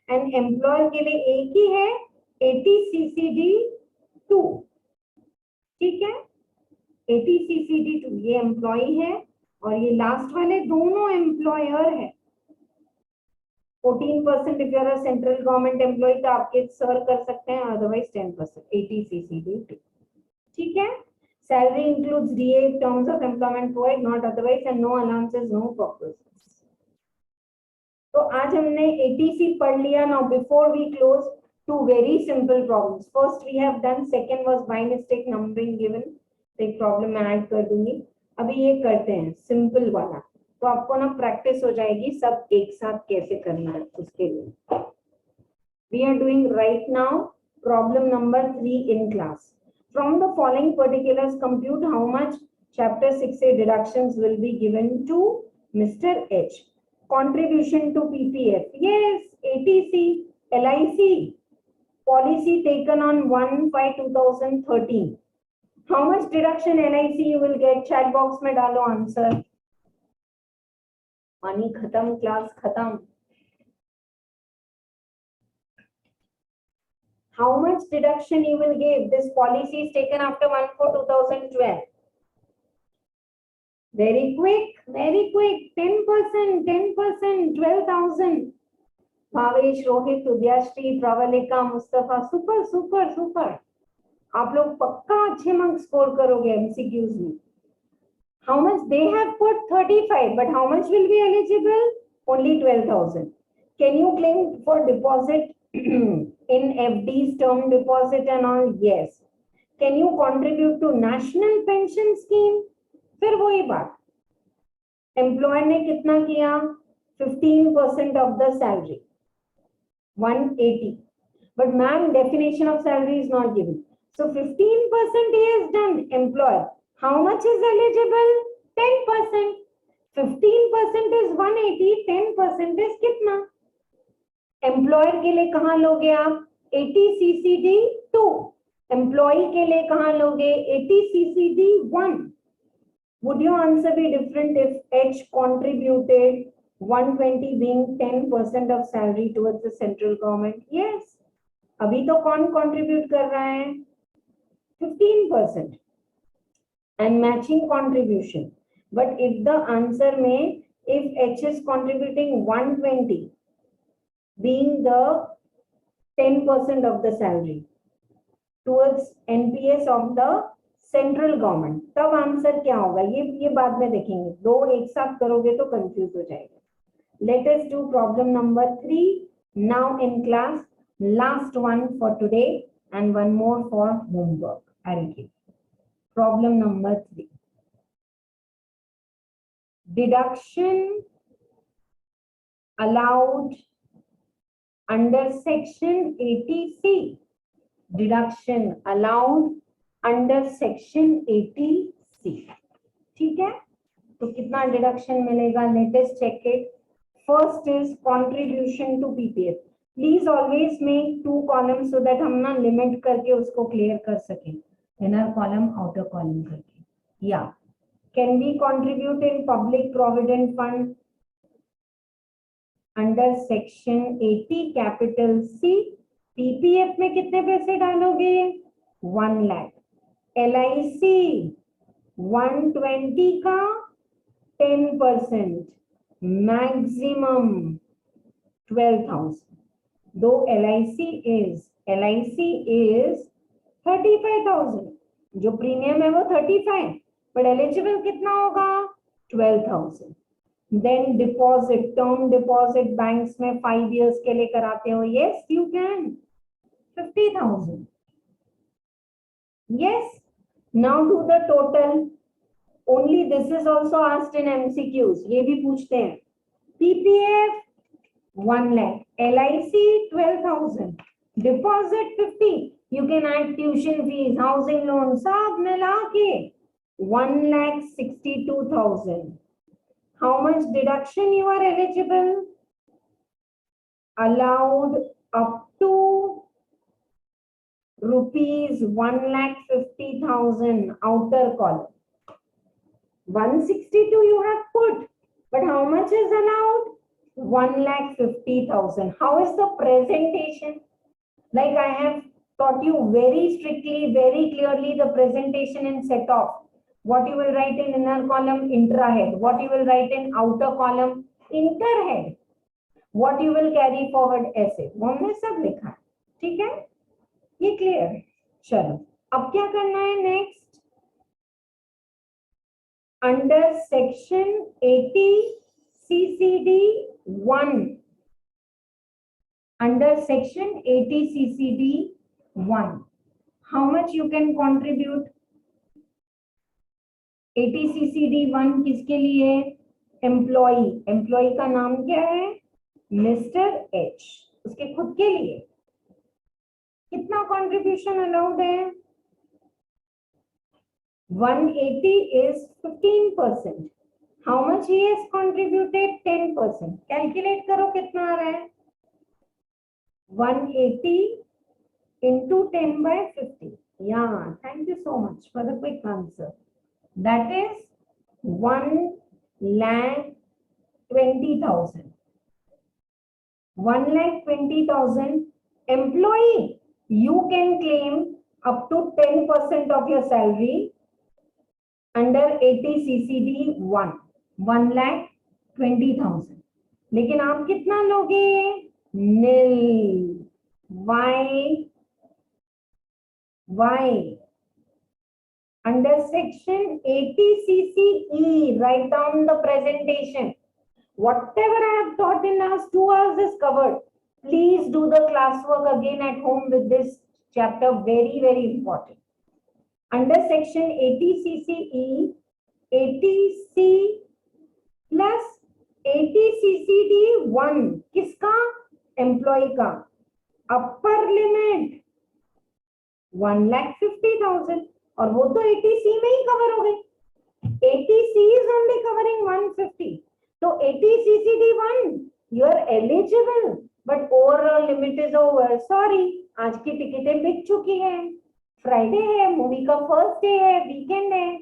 and employer के लिए एक ही है 80 CCD 2. ठीक है, 80 CCD 2 ये एम्प्लॉई है, और ये लास्ट वाले दोनों एम्प्लॉयर है. 14% if you are a central government employee तो आपके सर कर सकते हैं, अदरवाइज 10%. 80 CCD 2. ठीक है. Salary includes DA terms of employment provide not otherwise, and no allowances no purpose. तो आज हमने 80C पढ़ लिया. Now before we close, two very simple problems. First we have done, second was by mistake numbering given. तो एक problem मैं add कर दूंगी. अभी ये करते हैं सिंपल वाला, तो आपको ना प्रैक्टिस हो जाएगी सब एक साथ कैसे करना है उसके लिए. We are doing right now problem number 3 in class. From the following particulars, compute how much chapter 6A deductions will be given to Mr. H. Contribution to PPF. Yes, ATC, LIC. Policy taken on 1/5/2013. How much deduction LIC you will get? Chat box में डालो answer. पानी खत्म, class खत्म. How much deduction you will give? This policy is taken after 1/4/2012. Very quick, very quick. 10%, 10%, 12,000. Bhavesh, Rohit, Udayashri, Pravalika, Mustafa, super super super. आप लोग पक्का अच्छे marks score करोगे एमसीक्यूज में. How much they have put? 35, but how much will be eligible? Only 12,000. Can you claim for deposit in FD's term deposit and all? Yes. Can you contribute to national pension scheme? फिर वही बात, employer ने कितना किया? 15% of the salary, 180. But ma'am, definition of salary is not given. So 15% he has done. Employer, how much is eligible? 10%. 15% is 180, 10% is कितना? Employer के लिए कहाँ लोगे आप? 80 CCD 2. Employee के लिए कहाँ लोगे? 80 CCD 1. Would your answer be different if H contributed 120 being 10% of salary towards the central government? Yes. अभी तो कौन contribute कर रहा है? 15% and matching contribution. But if the answer में, if H is contributing 120 being the 10% of the salary towards NPS of the central government, तब answer क्या होगा ये बाद में देखेंगे, दो एक साथ करोगे तो कंफ्यूज हो जाएगा. Let us do problem number 3 now in class, last one for today and one more for homework. I'll give problem number 3. Deduction allowed under section 80C. Deduction allowed under section 80C. ठीक है, तो कितना deduction मिलेगा? Let us check it. First is contribution to PPF. Please always make 2 columns so that हम ना limit करके उसको clear कर सकें, इनर कॉलम आउटर कॉलम करके. या can be contribute in public provident fund under section 80 capital C. PPF में कितने पैसे डालोगे? 1 लाख. LIC 120 का 10%, मैक्सिमम 12,000. Though LIC is 35,000, जो प्रीमियम है वो 35, but eligible कितना होगा? 12,000. Then deposit, term deposit banks में 5 years के लिए कराते हो? Yes, you can. 50,000. Yes. Now do the total. Only this is also asked in MCQs. ये भी पूछते हैं. PPF 1 lakh, LIC 12,000, deposit 50. You can add tuition fees, housing loan, सब मिला के 1,62,000. How much deduction you are eligible? Allowed up to rupees 1,50,000 outer column. 162 you have put, but how much is allowed? 1,50,000. How is the presentation? Like I have taught you very strictly, very clearly the presentation in set off. What you will write in inner column, intrahead. What you will write in outer column, interhead. What you will carry forward, essay. वो हमने सब लिखा है, ठीक है? ये clear है? चलो, अब क्या करना है next? Under section 80 CCD 1, under section 80 CCD 1, how much you can contribute? 80 CCD 1 किसके लिए? एम्प्लॉई. एम्प्लॉई का नाम क्या है? Mister H. उसके खुद के लिए कितना कंट्रीब्यूशन अलाउड है? 180 is 15%. How much he has contributed? 10%. Calculate करो कितना आ रहा है? 180 into 10 by 50. Yeah, thank you so much for the quick answer. That is 1,20,000. 1,20,000. Employee, you can claim up to 10% of your salary under 80 CCD 1. 1,20,000. लेकिन आप कितना लोगे? nil. Why? Under section 80 CCE, write down the presentation. Whatever I have taught in last 2 hours is covered. Please do the classwork again at home with this chapter. Very, very important. Under section 80 CCE, 80C plus 80 CCD 1 किसका? Employ का. Upper limit 1,50,000 और वो तो 80C में ही cover हो गई. 80C is only covering 150. So 80 CCD 1 you are eligible, but overall limit is over. Sorry, आज की टिकटें बिक चुकी हैं. फ्राइडे है, मूवी का फर्स्ट डे है, वीकेंड है,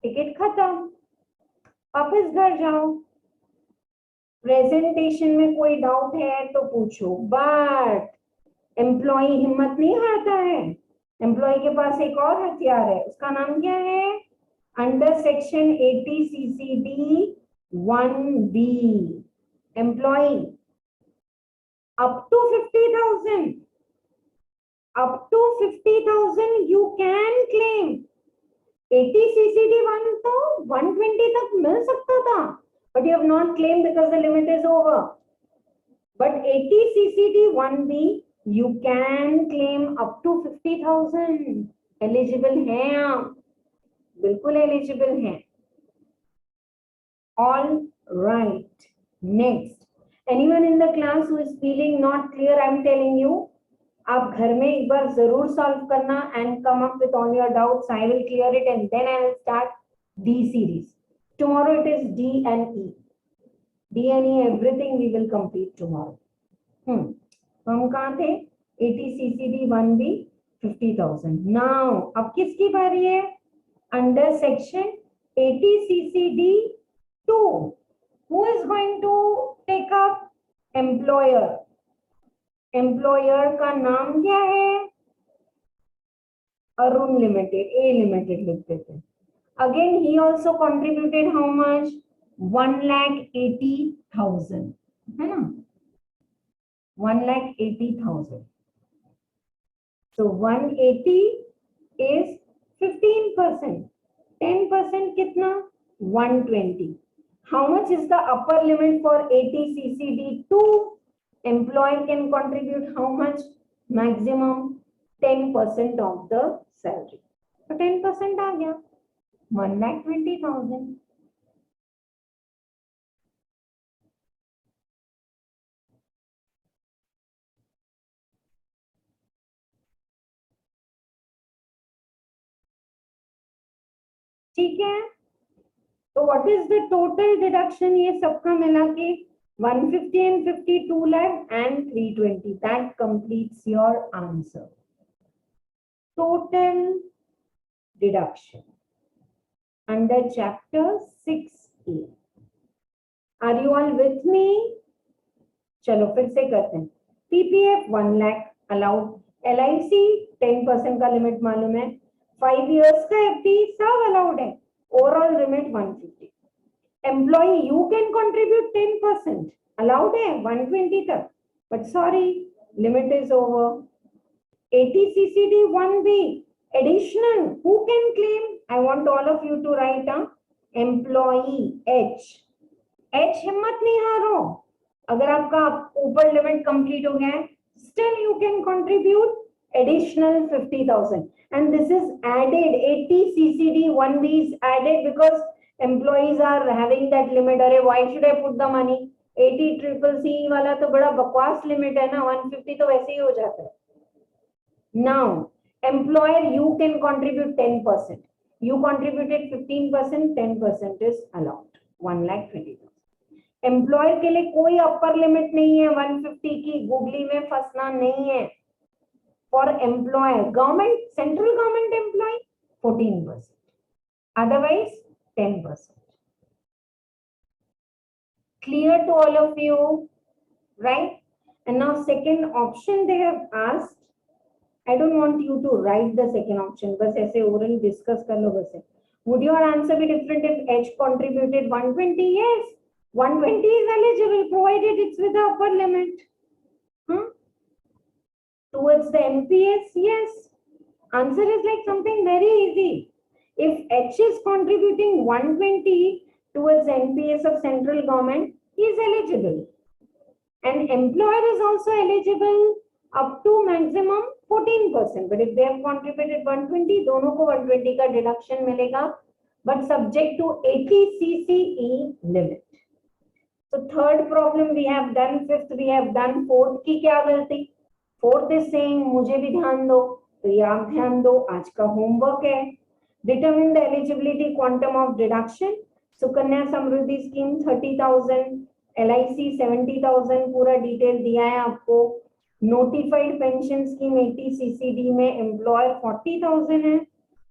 टिकट खत्म, वापस घर जाओ. प्रेजेंटेशन में कोई डाउट है तो पूछो, बट एम्प्लॉय हिम्मत नहीं हारता है. एम्प्लॉय के पास एक और हथियार है, उसका नाम क्या है? Under section 80 CCD 1B, employee up to 50,000 up to 50,000 you can claim. 80 CCD1 तो 120 तक मिल सकता था, but you have not claimed because the limit is over. But 80 CCD1B you can claim up to 50,000. Eligible हैं आप, बिल्कुल eligible हैं. All right. Next. Anyone in the class who is feeling not clear? I'm telling you. आप घर में एक बार जरूर solve करना and come up with all your doubts. I will clear it and then I will start D series. Tomorrow it is D and E. D and E everything we will complete tomorrow. हम कहाँ थे? 80 CCD 1B 50,000. Now अब किसकी बारी है? Under section 80 CCD 2. Who is going to take up? Employer. Employer का नाम क्या है? अरुण लिमिटेड, ए लिमिटेड लिख देते हैं. Again he also contributed how much? 1,80,000 है ना, 1,80,000. So 180 is 15%. 10% कितना? 120. How much is the upper limit for 80 CCD2? Employer can contribute how much? Maximum 10% of the salary. So 10% आ गया 1,20,000. ठीक है. तो what is the total deduction? ये सबका मिला के 150 and 52 lakh and 320. That completes your answer. Total deduction under chapter 6A. Are you all with me? चलो फिर से करते हैं. PPF 1 lakh allowed. LIC 10% का लिमिट मालूम है. 5 years का FD सब allowed है. Overall limit 150. Employee you can contribute 10%. Allowed है 120 तक. But sorry, limit is over. 80 CCD 1B additional. Who can claim? I want all of you to write down. Employee H. H हिम्मत नहीं हारो. अगर आपका ऊपर लिमिट कंप्लीट हो गया है, still you can contribute additional 50,000. And this is added. 80 CCD 1B is added because employees are having that limit. अरे why should I put the money? 80 triple C वाला तो बड़ा बकवास लिमिट है ना. 150 तो वैसे ही हो जाता है. Now employer you can contribute 10%. You contributed 15%. 10% is allowed. 1,20,000. Employer के लिए कोई अपर लिमिट नहीं है 150 की. गूगली में फंसना नहीं है. For employer government central government employee 14%, otherwise 10%. Clear to all of you, right? And now second option they have asked. I don't want you to write the second option. बस ऐसे oral discuss कर लो बस. Would your answer be different if H contributed 120? Yes, 120 is eligible provided it's with the upper limit. Towards the MPS, yes. Answer is like something very easy. If H is contributing 120 towards NPS of central government, he is eligible. And employer is also eligible up to maximum 14%. But if they have contributed 120, दोनों को 120 का deduction मिलेगा, but subject to 80 CCE limit. So third problem we have done, fifth we have done, fourth की क्या गलती? Fourth is saying मुझे भी ध्यान दो, तो ये आप ध्यान दो, आज का होमवर्क है. Determine the eligibility quantum of deduction. Sukanya Samriddhi scheme 30,000, LIC 70,000, पूरा डिटेल दिया है आपको. नोटिफाइड पेंशन स्कीम 80 CCD में एम्प्लॉयर 40,000 है,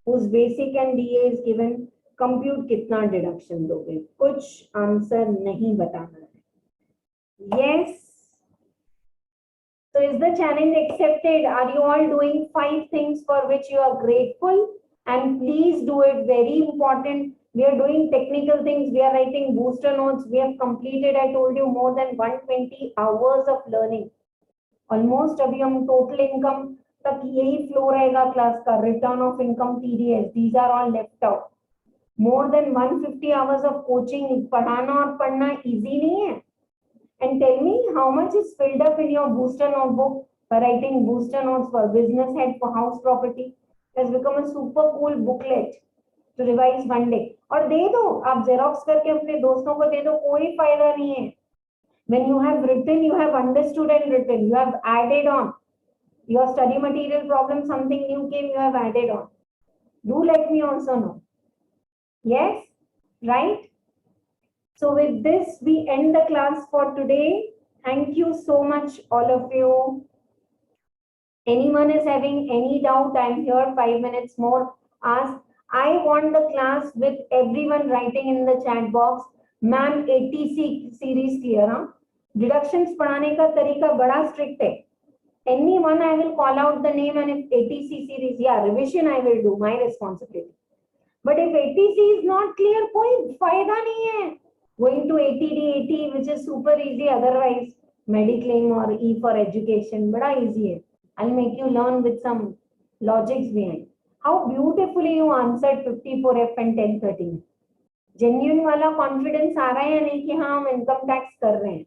उस basic and DA is given. Compute कितना डिडक्शन दोगे? कुछ आंसर नहीं बताना है. Yes. So is the challenge accepted? Are you all doing 5 things for which you are grateful? And please do it. Very important. We are doing technical things. We are writing booster notes. We have completed, I told you, more than 120 hours of learning. Almost अभी हम total income तक यही flow रहेगा class का. Return of income, TDS, these are all left out. More than 150 hours of coaching. पढ़ाना और पढ़ना easy नहीं है. And tell me how much is filled up in your booster notebook by writing booster notes for business head, for house property. It has become a super cool booklet to revise one day. और दे दो आप, xerox करके अपने दोस्तों को दे दो, कोई फायदा नहीं है. When you have written, you have understood and written, you have added on your study material problem, something new came, you have added on. Do let me also know. Yes, right? So with this, we end the class for today. Thank you so much, all of you. Anyone is having any doubt, I'm here 5 minutes more. Ask. I want the class with everyone writing in the chat box. Ma'am, 80C series clear, huh? Deductions पढ़ाने का तरीका बड़ा strict है. Anyone I will call out the name, and if 80C series, yeah, revision I will do, my responsibility. But if 80C is not clear, कोई फायदा नहीं है. Going to 80D80, which is super easy, otherwise Mediclaim or E for education, बड़ा easy है. I'll make you learn with some logics behind. How beautifully you answered 54F and 1013. Genuine वाला confidence आ रहा है या नहीं कि हाँ हम income tax कर रहे हैं.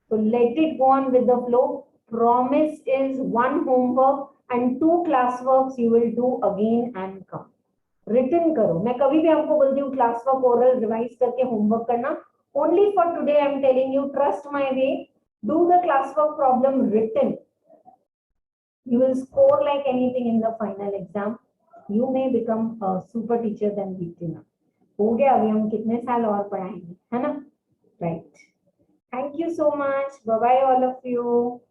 So let it go on with the flow. Promise is 1 homework and 2 classworks you will do again and come. Written करो. मैं कभी भी आपको बोलती हूँ classwork oral revise करके homework करना. Only for today I'm telling you, trust my way. Do the classwork problem written. You will score like anything in the final exam. You may become a super teacher than Deeptina. हो गया, अभी हम कितने साल और पढ़ाएंगे, है ना? Right. Thank you so much. Bye bye all of you.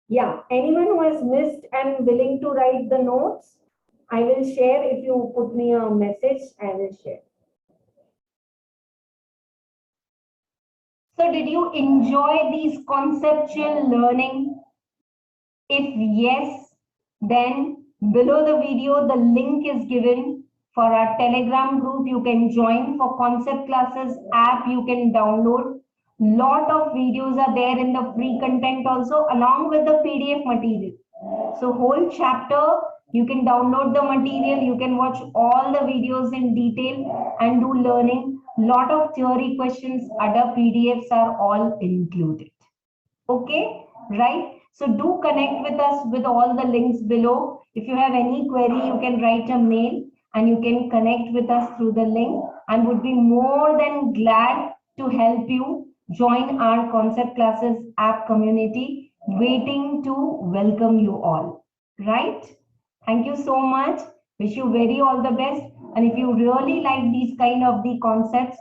Yeah, anyone who has missed and willing to write the notes, I will share. If you put me a message, I will share. So did you enjoy these conceptual learning? If yes, then below the video, the link is given for our Telegram group. You can join. For concept classes app, you can download. Lot of videos are there in the free content also, along with the PDF material. So whole chapter, you can download the material. You can watch all the videos in detail and do learning. Lot of theory questions, other PDFs are all included. Okay, right? So do connect with us with all the links below. If you have any query, you can write a mail and you can connect with us through the link, and would be more than glad to help you join our concept classes app community, waiting to welcome you all, right? Thank you so much. Wish you very all the best. And if you really like these kind of the concepts,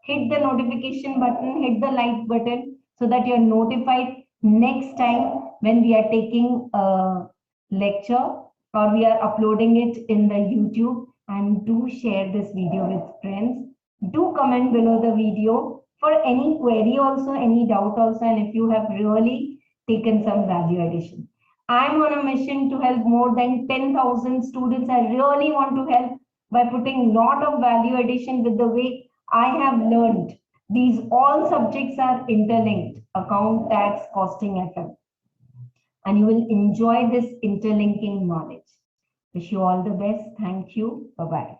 hit the notification button, hit the like button, so that you're notified next time when we are taking a lecture or we are uploading it in the YouTube. And do share this video with friends. Do comment below the video for any query also, any doubt also, and if you have really taken some value addition. I'm on a mission to help more than 10,000 students. I really want to help by putting a lot of value addition with the way I have learned. These all subjects are interlinked: account, tax, costing, FM. And you will enjoy this interlinking knowledge. Wish you all the best. Thank you. Bye-bye.